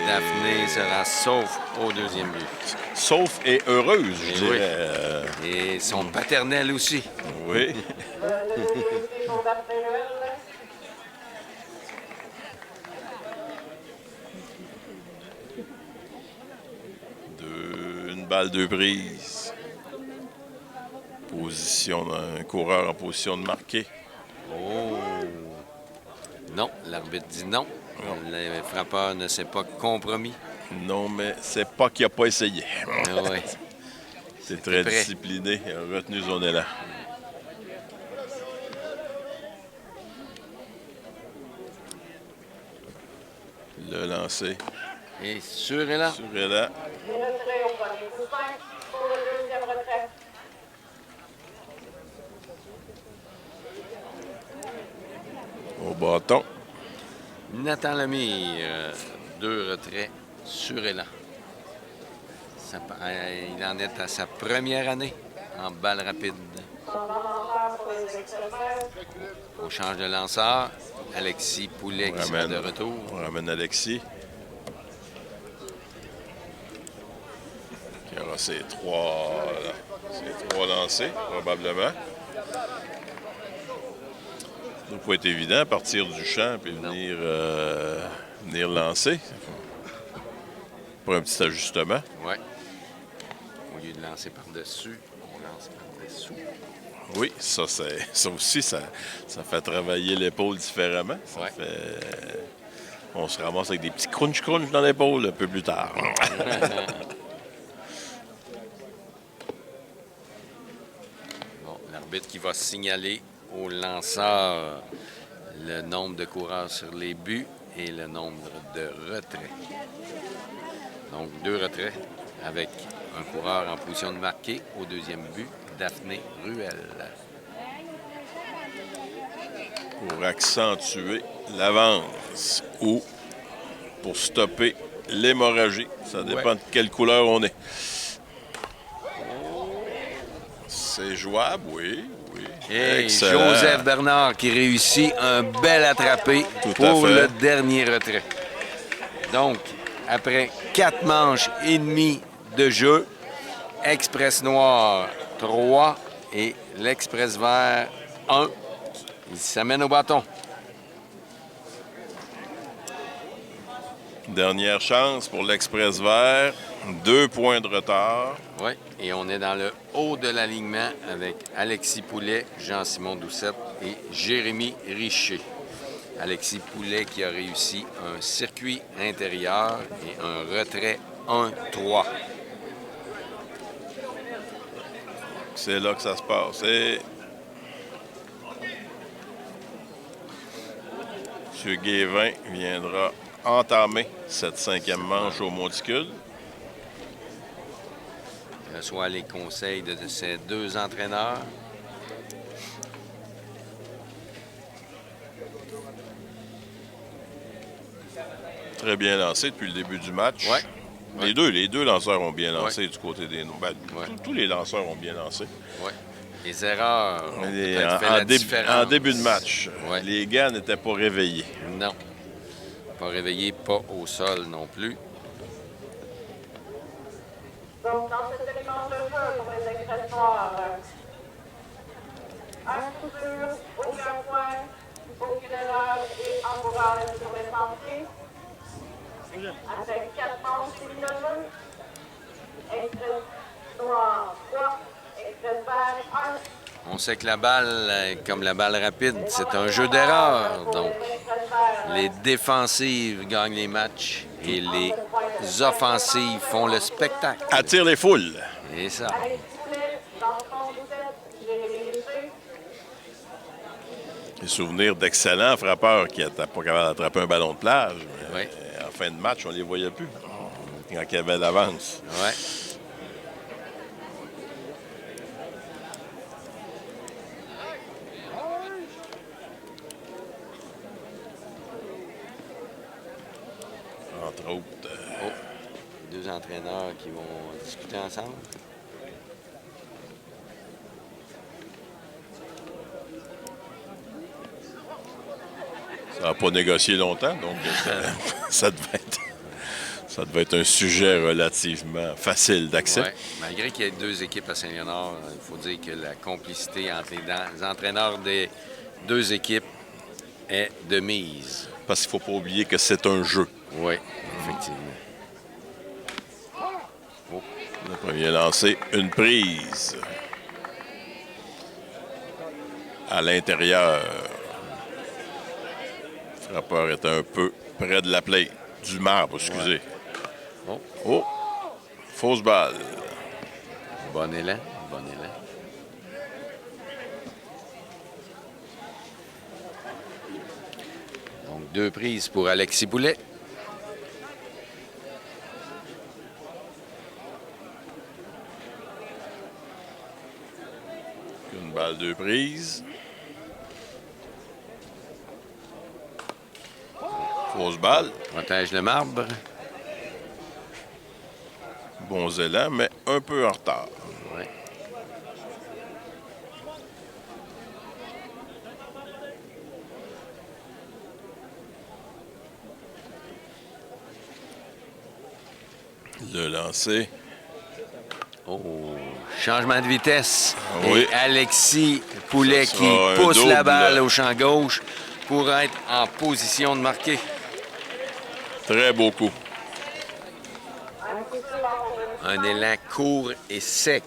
Daphné sera sauf au deuxième but. Sauf et heureuse, je Et dirais. oui. Et son paternel aussi. Oui. Le deuxième but pour Daphné Ruel. Une balle, deux prises. Position d'un coureur en position de marquer. Oh! Non, l'arbitre dit non. Le frappeur ne s'est pas compromis. Non, mais c'est pas qu'il n'a pas essayé. Ah ouais. C'est très prêt. discipliné. Il a retenu son élan. Le lancer. Et sur et là. Sur élan. Les retraits au premier coup 5 pour le deuxième retrait. Au bâton. Nathan Lemire, 2 retraits sur et là. Il en est à sa première année en balle rapide. Lanceur pour les extérieurs. On change de lanceur. Alexis Poulet qui sera de retour. On ramène Alexis. Qui aura ses trois lancés, probablement. Ça ne doit pas être évident à partir du champ et venir lancer. Pour un petit ajustement. Ouais. Au lieu de lancer par-dessus, on lance par-dessous. Oui, ça aussi, ça fait travailler l'épaule différemment. Ouais. On se ramasse avec des petits crunch dans l'épaule un peu plus tard. L'arbitre qui va signaler au lanceur le nombre de coureurs sur les buts et le nombre de retraits. Donc, 2 retraits avec un coureur en position de marquer au deuxième but, Daphné Ruel. Pour accentuer l'avance ou pour stopper l'hémorragie. Ça dépend de quelle couleur on est. C'est jouable, oui. Et Excellent. Joseph Bernard qui réussit un bel attrapé Tout à pour fait. le dernier retrait. Donc, après 4 manches et demie de jeu, Express Noir 3 et l'Express Vert 1. Il s'amène au bâton. Dernière chance pour l'Express Vert. 2 points de retard. Oui, et on est dans le haut de l'alignement avec Alexis Poulet, Jean-Simon Doucette et Jérémy Richer. Alexis Poulet qui a réussi un circuit intérieur et un retrait 1-3. C'est là que ça se passe. Et M. Guévin viendra entamer cette 5e manche au monticule. Il reçoit les conseils de ses 2 entraîneurs. Très bien lancé depuis le début du match. Ouais. Les deux lanceurs ont bien lancé du côté des... Ben, Ouais. tous les lanceurs ont bien lancé. Oui. Les erreurs ont peut-être fait En, la dé- différence. en début de match, Ouais. les gars n'étaient pas réveillés. Non. Pas réveillé, pas au sol non plus. Donc, dans cette séquence de jeu pour les Express Noirs, un coup sûr, aucun point, aucune erreur et encourage sur les sentiers. Avec 4 manches et demie de jeu, Express Noir 3, Express Vert 1. On sait que la balle, comme la balle rapide, c'est un jeu d'erreur. Donc, les défensives gagnent les matchs et les offensives font le spectacle. Attire les foules. Et ça. Alexis Poulet, Jean-Simon Doucette, Jérémy Richer. Des souvenirs d'excellents frappeurs qui n'étaient pas capables d'attraper un ballon de plage. Mais, Oui. en fin de match, on ne les voyait plus quand il y avait l'avance. Ouais. Entre autres, Oh. 2 entraîneurs qui vont discuter ensemble. ça n'a pas négocié longtemps, donc ça devait être un sujet relativement facile d'accès. Ouais. Malgré qu'il y ait 2 équipes à Saint-Léonard, il faut dire que la complicité entre les entraîneurs des 2 équipes est de mise. Parce qu'il ne faut pas oublier que c'est un jeu. Oui, effectivement. Le premier lancé, une prise. À l'intérieur. Le frappeur est un peu près de la plate. Du marbre, excusez. Oh. Oh! Fausse balle. Bon élan, bon élan. Donc, 2 prises pour Alexis Poulet. Une balle, 2 prises. Fausse balle. Protège le marbre. Bons élans, mais un peu en retard. Ouais. Le lancer. Oh, changement de vitesse. Oui. Et Alexis Poulet Ça qui sera un pousse la double. balle au champ gauche pour être en position de marquer. Très beau coup. Un coup sûr, Un élan court et sec.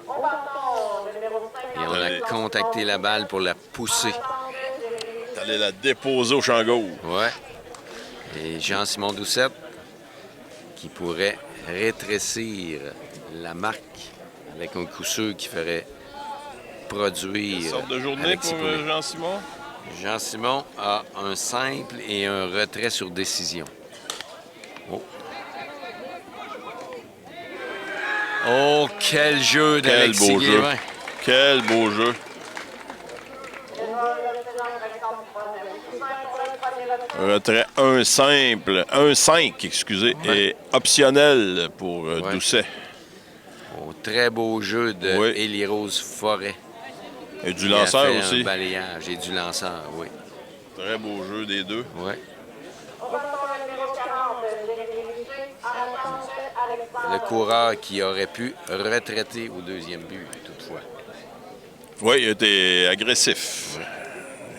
au bâton, le numéro 5. Et on a Allez. contacté la balle pour la pousser. Allez la déposer au champ gauche. Ouais. Et Jean-Simon Doucette qui pourrait rétrécir la marque avec un coup sûr qui ferait produire. Sorte de journée Alexis pour Poulet. Jean-Simon. Jean-Simon a un simple et un retrait sur décision. Oh. Oh, quel jeu Quel d'Alexis beau jeu. Guévin. Quel beau jeu. Retrait 1 simple, 1-5, excusez, Ouais. et optionnel pour Ouais. Doucet. Oh, très beau jeu de Oui. Élie-Rose Forêt. Et du Il a lanceur fait aussi. un balayage et du lanceur, oui. Très beau jeu des deux. Oui. Au bâton le numéro 40, Jérémy Richer. En attente, Alexandre. Le coureur qui aurait pu retraiter au deuxième but, toutefois. Oui, il a été agressif.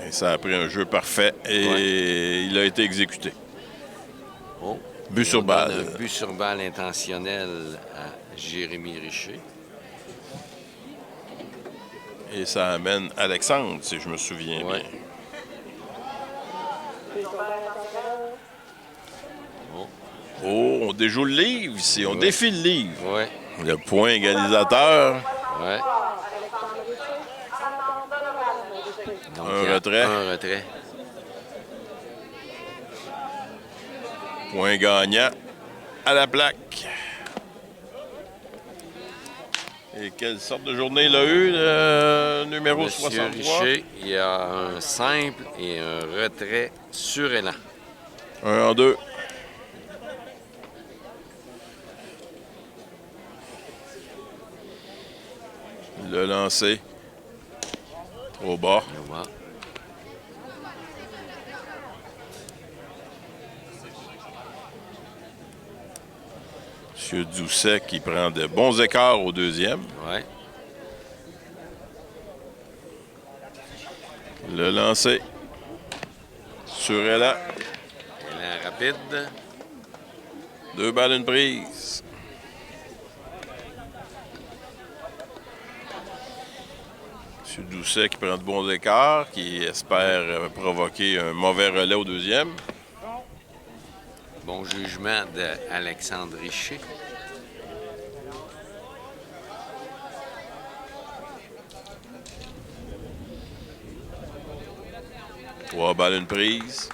Et ça a pris un jeu parfait et il a été exécuté. Oh. But Et sur on donne balle. Un but sur balle intentionnel à Jérémy Richer. Et ça amène Alexandre, si je me souviens Ouais. bien. Oh. Oh, on déjoue le livre ici. On Ouais. défie le livre. Oui. Le point égalisateur. Oui. Alexandre Richer. En attente, Donovan Richer. Donc, Un il y a retrait. Un retrait. Point gagnant à la plaque. Et quelle sorte de journée il a eu, le numéro Monsieur 63? Richer, il y a un simple et un retrait sur élan. 1 en 2. Le lancer. Trop bas. On va. M. Doucet qui prend de bons écarts au deuxième. Ouais. Le lancer. Sur élan. Élan rapide. 2 balles, une prise. M. Doucet qui prend de bons écarts, qui espère provoquer un mauvais relais au deuxième. Bon jugement d'Alexandre Richer. Trois balles, une prise.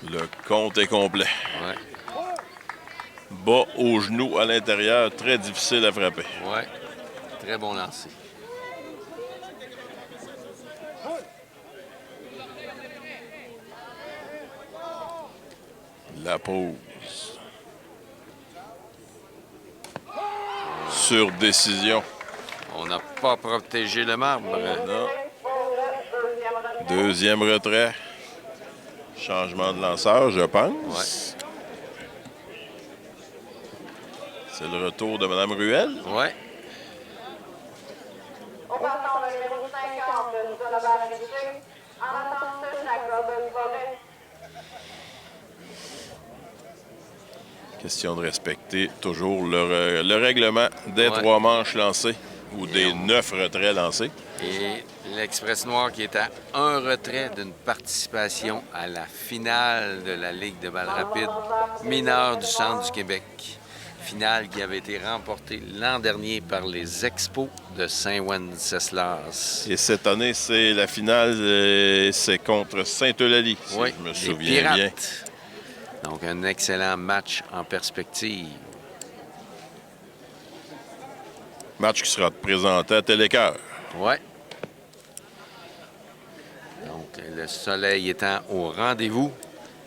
Le compte est complet. Ouais. Bas au genou à l'intérieur, très difficile à frapper. Ouais. Très bon lancer. La pause. Sur décision. On n'a pas protégé le marbre. Non. Deuxième retrait. Changement de lanceur, je pense. C'est le retour de Mme Ruel. Ouais. Au bâton le numéro 50, Donovan Richer. En attente, Jacob Forêt. Question de respecter toujours le règlement des Ouais. 3 manches lancées ou des 9 retraits lancés. Et l'Express Noir qui est à un retrait d'une participation à la finale de la Ligue de balle rapide mineure du Centre du Québec. Finale qui avait été remportée l'an dernier par les Expos de Saint-Wenceslas. Et cette année, c'est la finale, c'est contre Sainte-Eulalie, si Oui, je me les souviens Pirates. bien. Donc, un excellent match en perspective. Match qui sera présenté à Télécœur. Oui. Donc, le soleil étant au rendez-vous,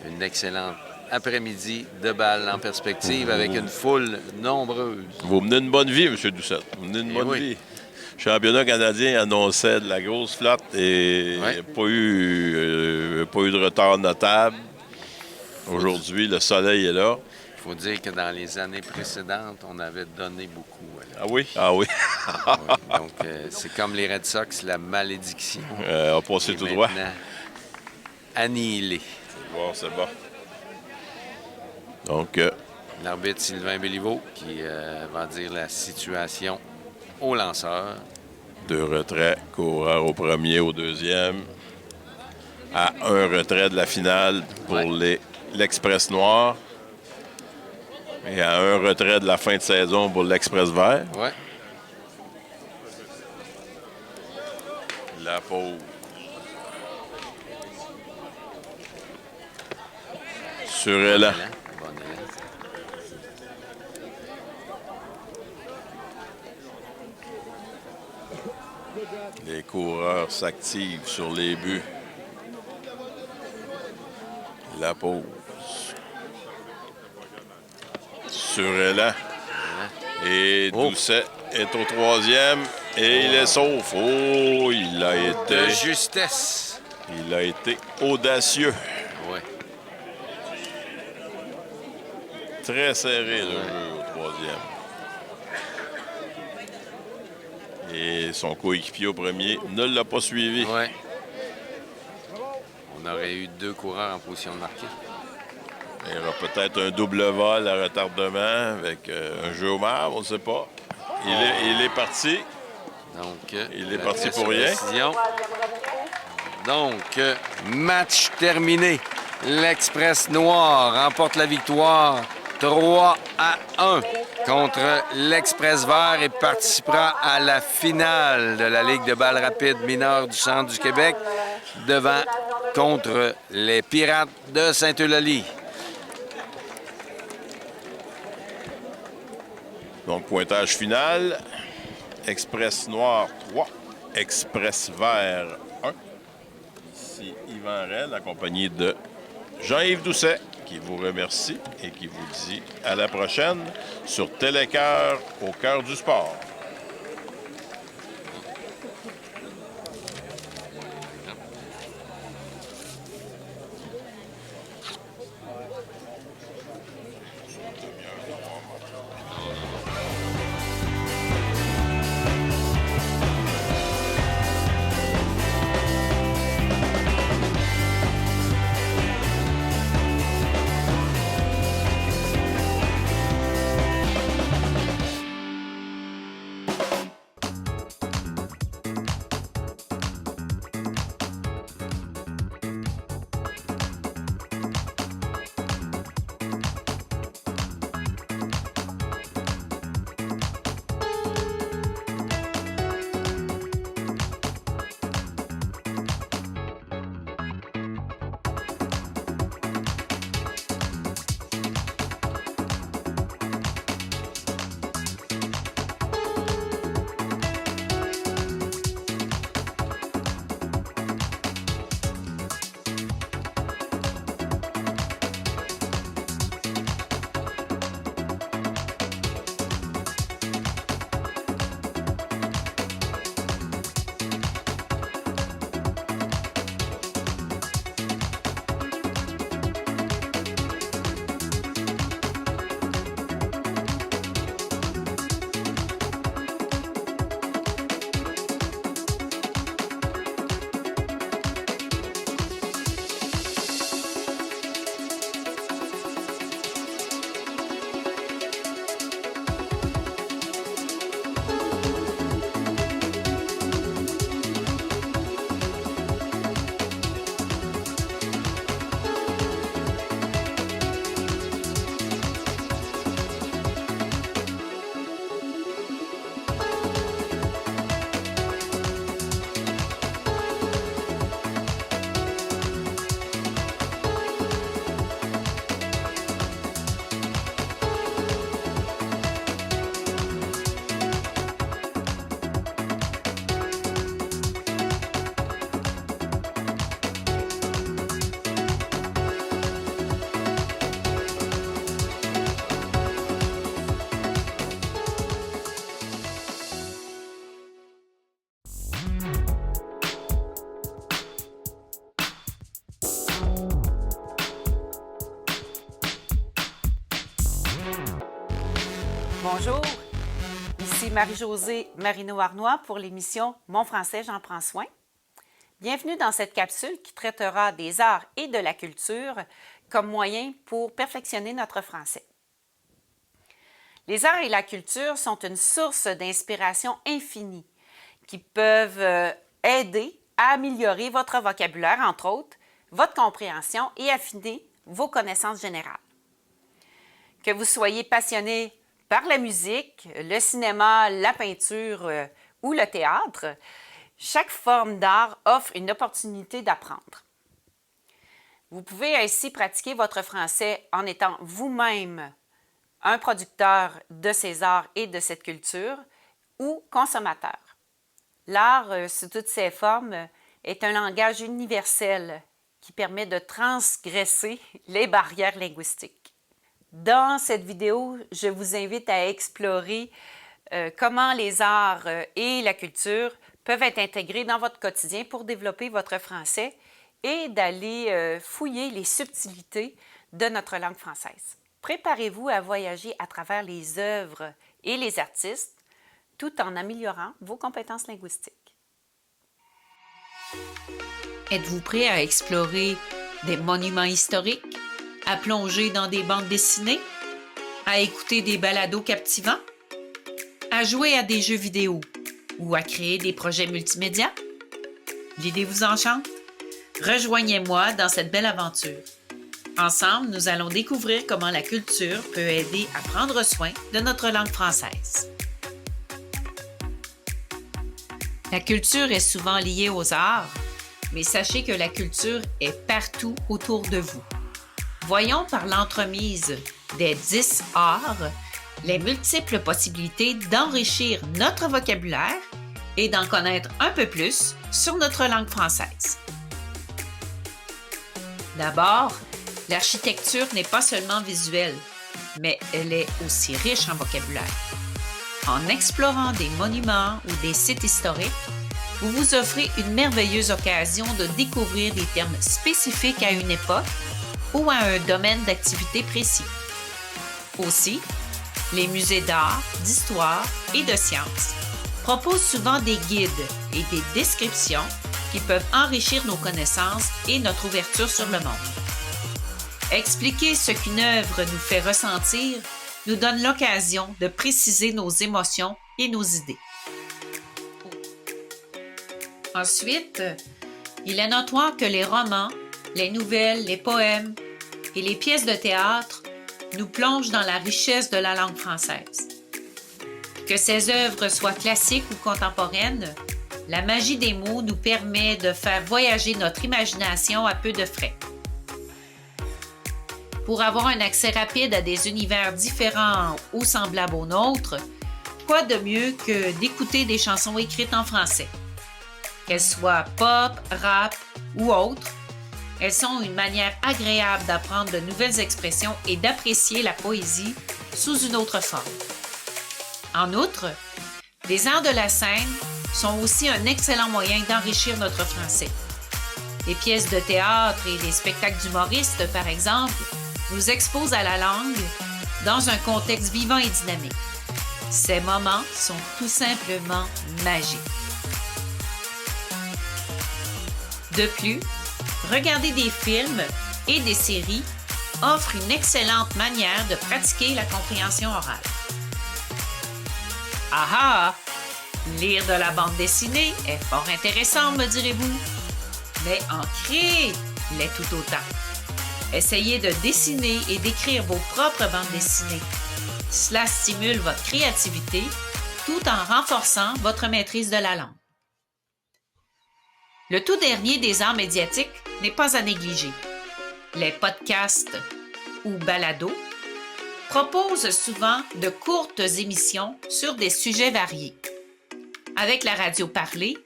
une excellente après-midi de balle en perspective avec une foule nombreuse. Vous menez une bonne vie, M. Doucette. Vous menez une Eh bonne oui. vie. Le championnat canadien annonçait de la grosse flotte et Ouais. pas eu de retard notable. Aujourd'hui, le soleil est là. Il faut dire que dans les années précédentes, on avait donné beaucoup. là. Ah oui? Ah oui. Ouais. Donc, c'est comme les Red Sox, la malédiction On a passé est tout droit. maintenant annihilée. Bon, c'est bon. Donc, L'arbitre Sylvain Béliveau qui va dire la situation au lanceur. 2 retraits, coureur au premier, au deuxième. À 1 retrait de la finale pour l'Express Noir. Et à un retrait de la fin de saison pour l'Express Vert. Ouais. La pause. Sur Elan. Bon élan. Les coureurs s'activent sur les buts. La pause. Sur Elan. Et Doucet est au troisième. Et il est sauf. Oh, il a De été... justesse. Il a été audacieux. Oui. Très serré le jeu au troisième. Et son coéquipier au premier ne l'a pas suivi. Oui. On aurait eu 2 coureurs en position de marquer. Il y aura peut-être un double vol à retardement avec un jeu au marbre, on ne sait pas. Il est parti. Donc, Il est parti pour rien. Décision. Donc, match terminé. L'Express Noir remporte la victoire 3-1 contre l'Express Vert et participera à la finale de la Ligue de balle rapide mineure du Centre du Québec contre les Pirates de Sainte-Eulalie. Donc, pointage final. Express Noir 3, Express Vert 1. Ici Yvan Rel, accompagné de Jean-Yves Doucet, qui vous remercie et qui vous dit à la prochaine sur Télécœur au cœur du sport. Bonjour, ici Marie-Josée Marino-Arnois pour l'émission Mon français, j'en prends soin. Bienvenue dans cette capsule qui traitera des arts et de la culture comme moyen pour perfectionner notre français. Les arts et la culture sont une source d'inspiration infinie qui peuvent aider à améliorer votre vocabulaire, entre autres, votre compréhension et affiner vos connaissances générales. Que vous soyez passionné par la musique, le cinéma, la peinture ou le théâtre, chaque forme d'art offre une opportunité d'apprendre. Vous pouvez ainsi pratiquer votre français en étant vous-même un producteur de ces arts et de cette culture ou consommateur. L'art, sous toutes ses formes, est un langage universel qui permet de transgresser les barrières linguistiques. Dans cette vidéo, je vous invite à explorer comment les arts et la culture peuvent être intégrés dans votre quotidien pour développer votre français et d'aller fouiller les subtilités de notre langue française. Préparez-vous à voyager à travers les œuvres et les artistes tout en améliorant vos compétences linguistiques. Êtes-vous prêt à explorer des monuments historiques, à plonger dans des bandes dessinées, à écouter des balados captivants, à jouer à des jeux vidéo ou à créer des projets multimédia? L'idée vous enchante? Rejoignez-moi dans cette belle aventure. Ensemble, nous allons découvrir comment la culture peut aider à prendre soin de notre langue française. La culture est souvent liée aux arts, mais sachez que la culture est partout autour de vous. Voyons par l'entremise des 10 arts les multiples possibilités d'enrichir notre vocabulaire et d'en connaître un peu plus sur notre langue française. D'abord, l'architecture n'est pas seulement visuelle, mais elle est aussi riche en vocabulaire. En explorant des monuments ou des sites historiques, vous vous offrez une merveilleuse occasion de découvrir des termes spécifiques à une époque ou à un domaine d'activité précis. Aussi, les musées d'art, d'histoire et de sciences proposent souvent des guides et des descriptions qui peuvent enrichir nos connaissances et notre ouverture sur le monde. Expliquer ce qu'une œuvre nous fait ressentir nous donne l'occasion de préciser nos émotions et nos idées. Ensuite, il est notoire que les romans, les nouvelles, les poèmes et les pièces de théâtre nous plongent dans la richesse de la langue française. Que ces œuvres soient classiques ou contemporaines, la magie des mots nous permet de faire voyager notre imagination à peu de frais. Pour avoir un accès rapide à des univers différents ou semblables aux nôtres, quoi de mieux que d'écouter des chansons écrites en français? Qu'elles soient pop, rap ou autres, elles sont une manière agréable d'apprendre de nouvelles expressions et d'apprécier la poésie sous une autre forme. En outre, les arts de la scène sont aussi un excellent moyen d'enrichir notre français. Les pièces de théâtre et les spectacles d'humoristes, par exemple, nous exposent à la langue dans un contexte vivant et dynamique. Ces moments sont tout simplement magiques. De plus, regarder des films et des séries offre une excellente manière de pratiquer la compréhension orale. Ah ah! Lire de la bande dessinée est fort intéressant, me direz-vous. Mais en créer l'est tout autant. Essayez de dessiner et d'écrire vos propres bandes dessinées. Cela stimule votre créativité tout en renforçant votre maîtrise de la langue. Le tout dernier des arts médiatiques n'est pas à négliger. Les podcasts ou balados proposent souvent de courtes émissions sur des sujets variés. Avec la radio parlée,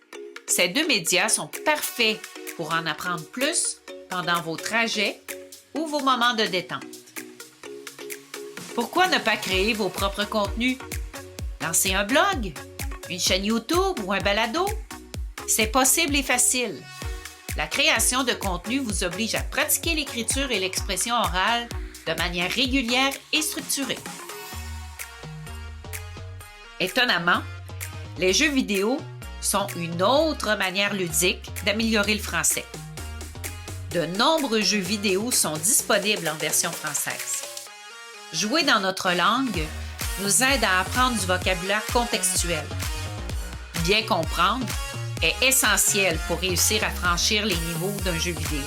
ces deux médias sont parfaits pour en apprendre plus pendant vos trajets ou vos moments de détente. Pourquoi ne pas créer vos propres contenus? Lancer un blog, une chaîne YouTube ou un balado? C'est possible et facile. La création de contenu vous oblige à pratiquer l'écriture et l'expression orale de manière régulière et structurée. Étonnamment, les jeux vidéo sont une autre manière ludique d'améliorer le français. De nombreux jeux vidéo sont disponibles en version française. Jouer dans notre langue nous aide à apprendre du vocabulaire contextuel. Bien comprendre est essentiel pour réussir à franchir les niveaux d'un jeu vidéo.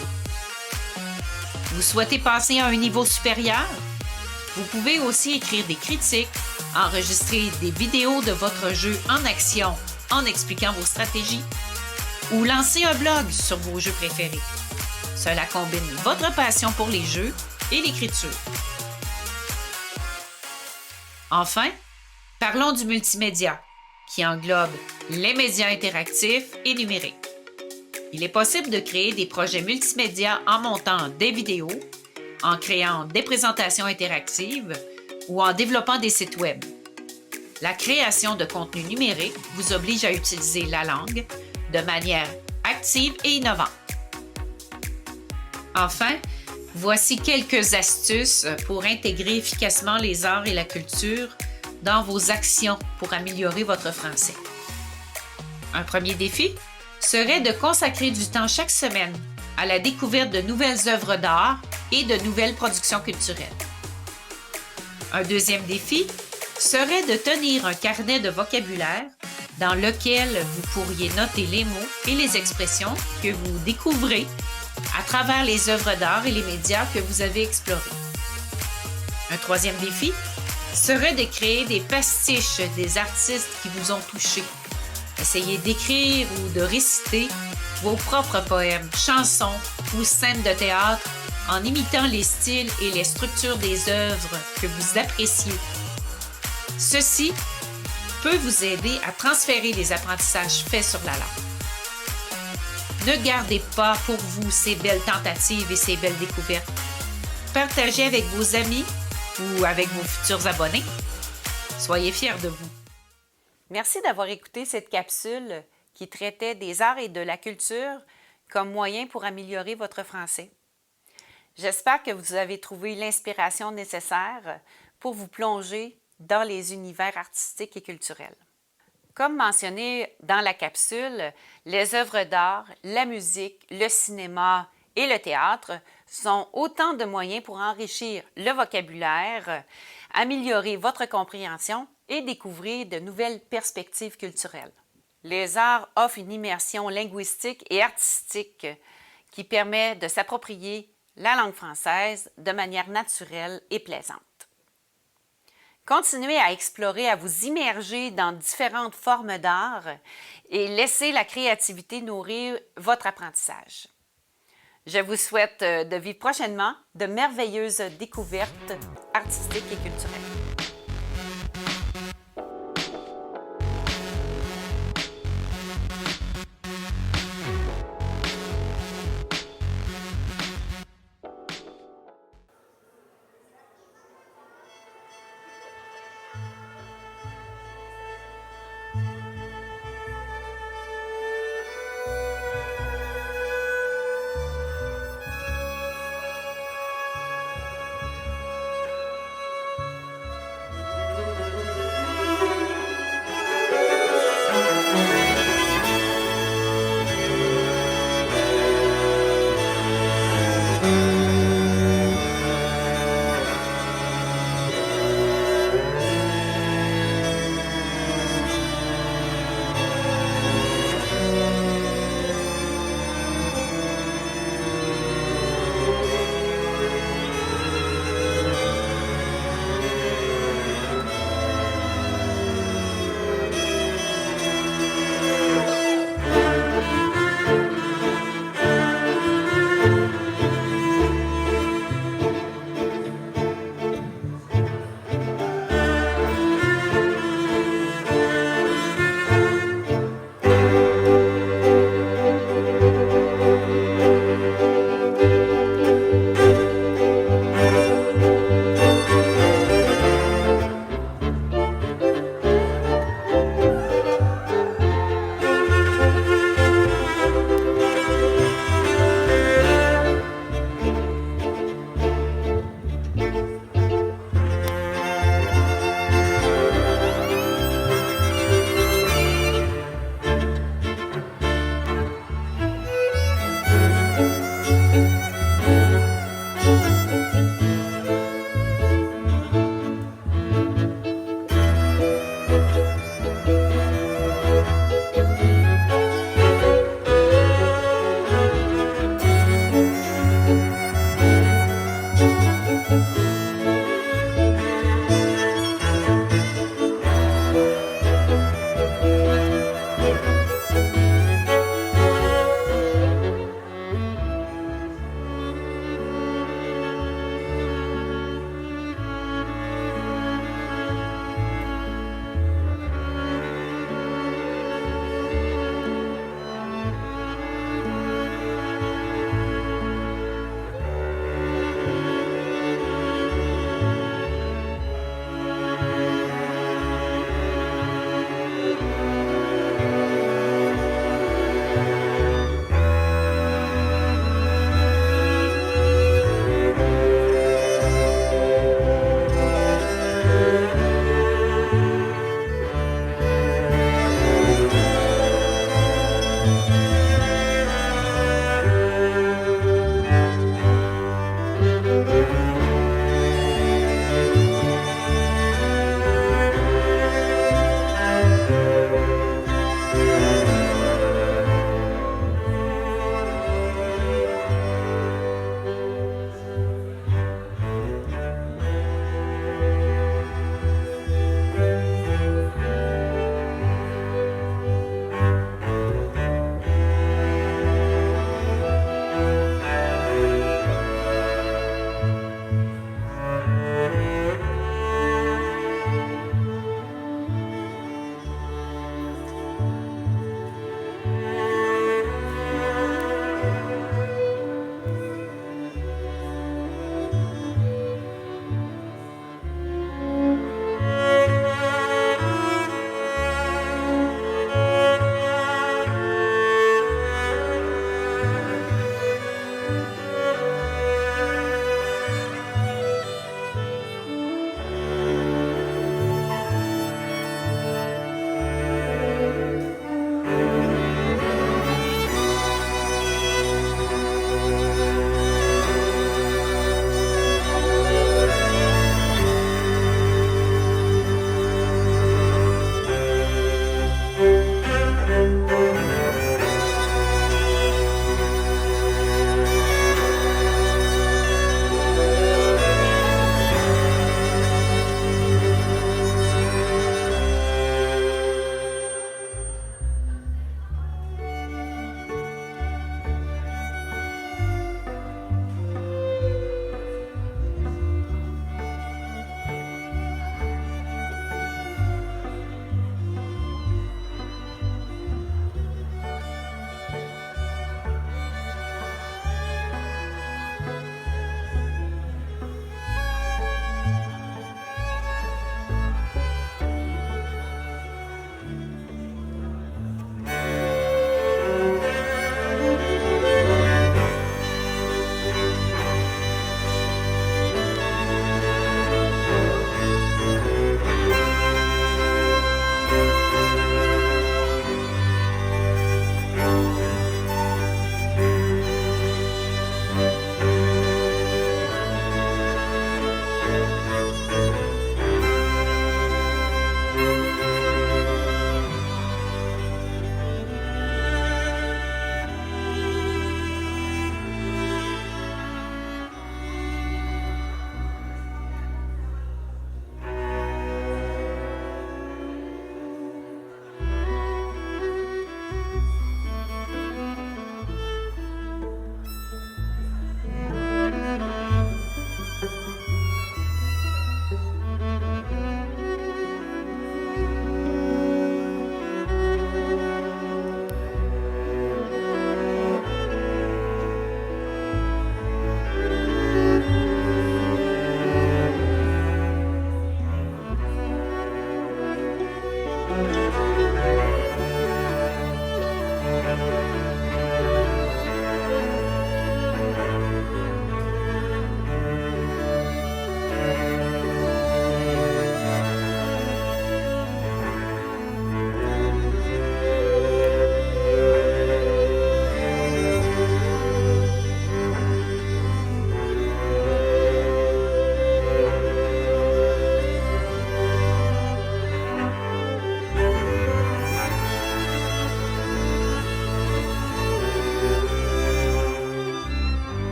Vous souhaitez passer à un niveau supérieur? Vous pouvez aussi écrire des critiques, enregistrer des vidéos de votre jeu en action en expliquant vos stratégies ou lancer un blog sur vos jeux préférés. Cela combine votre passion pour les jeux et l'écriture. Enfin, parlons du multimédia, qui englobe les médias interactifs et numériques. Il est possible de créer des projets multimédia en montant des vidéos, en créant des présentations interactives ou en développant des sites Web. La création de contenu numérique vous oblige à utiliser la langue de manière active et innovante. Enfin, voici quelques astuces pour intégrer efficacement les arts et la culture dans vos actions pour améliorer votre français. Un premier défi serait de consacrer du temps chaque semaine à la découverte de nouvelles œuvres d'art et de nouvelles productions culturelles. Un deuxième défi serait de tenir un carnet de vocabulaire dans lequel vous pourriez noter les mots et les expressions que vous découvrez à travers les œuvres d'art et les médias que vous avez explorés. Un troisième défi serait de créer des pastiches des artistes qui vous ont touché. Essayez d'écrire ou de réciter vos propres poèmes, chansons ou scènes de théâtre en imitant les styles et les structures des œuvres que vous appréciez. Ceci peut vous aider à transférer les apprentissages faits sur la langue. Ne gardez pas pour vous ces belles tentatives et ces belles découvertes. Partagez avec vos amis ou avec vos futurs abonnés. Soyez fiers de vous. Merci d'avoir écouté cette capsule qui traitait des arts et de la culture comme moyen pour améliorer votre français. J'espère que vous avez trouvé l'inspiration nécessaire pour vous plonger dans les univers artistiques et culturels. Comme mentionné dans la capsule, les œuvres d'art, la musique, le cinéma et le théâtre sont autant de moyens pour enrichir le vocabulaire, améliorer votre compréhension et découvrir de nouvelles perspectives culturelles. Les arts offrent une immersion linguistique et artistique qui permet de s'approprier la langue française de manière naturelle et plaisante. Continuez à explorer, à vous immerger dans différentes formes d'art et laissez la créativité nourrir votre apprentissage. Je vous souhaite de vivre prochainement de merveilleuses découvertes artistiques et culturelles.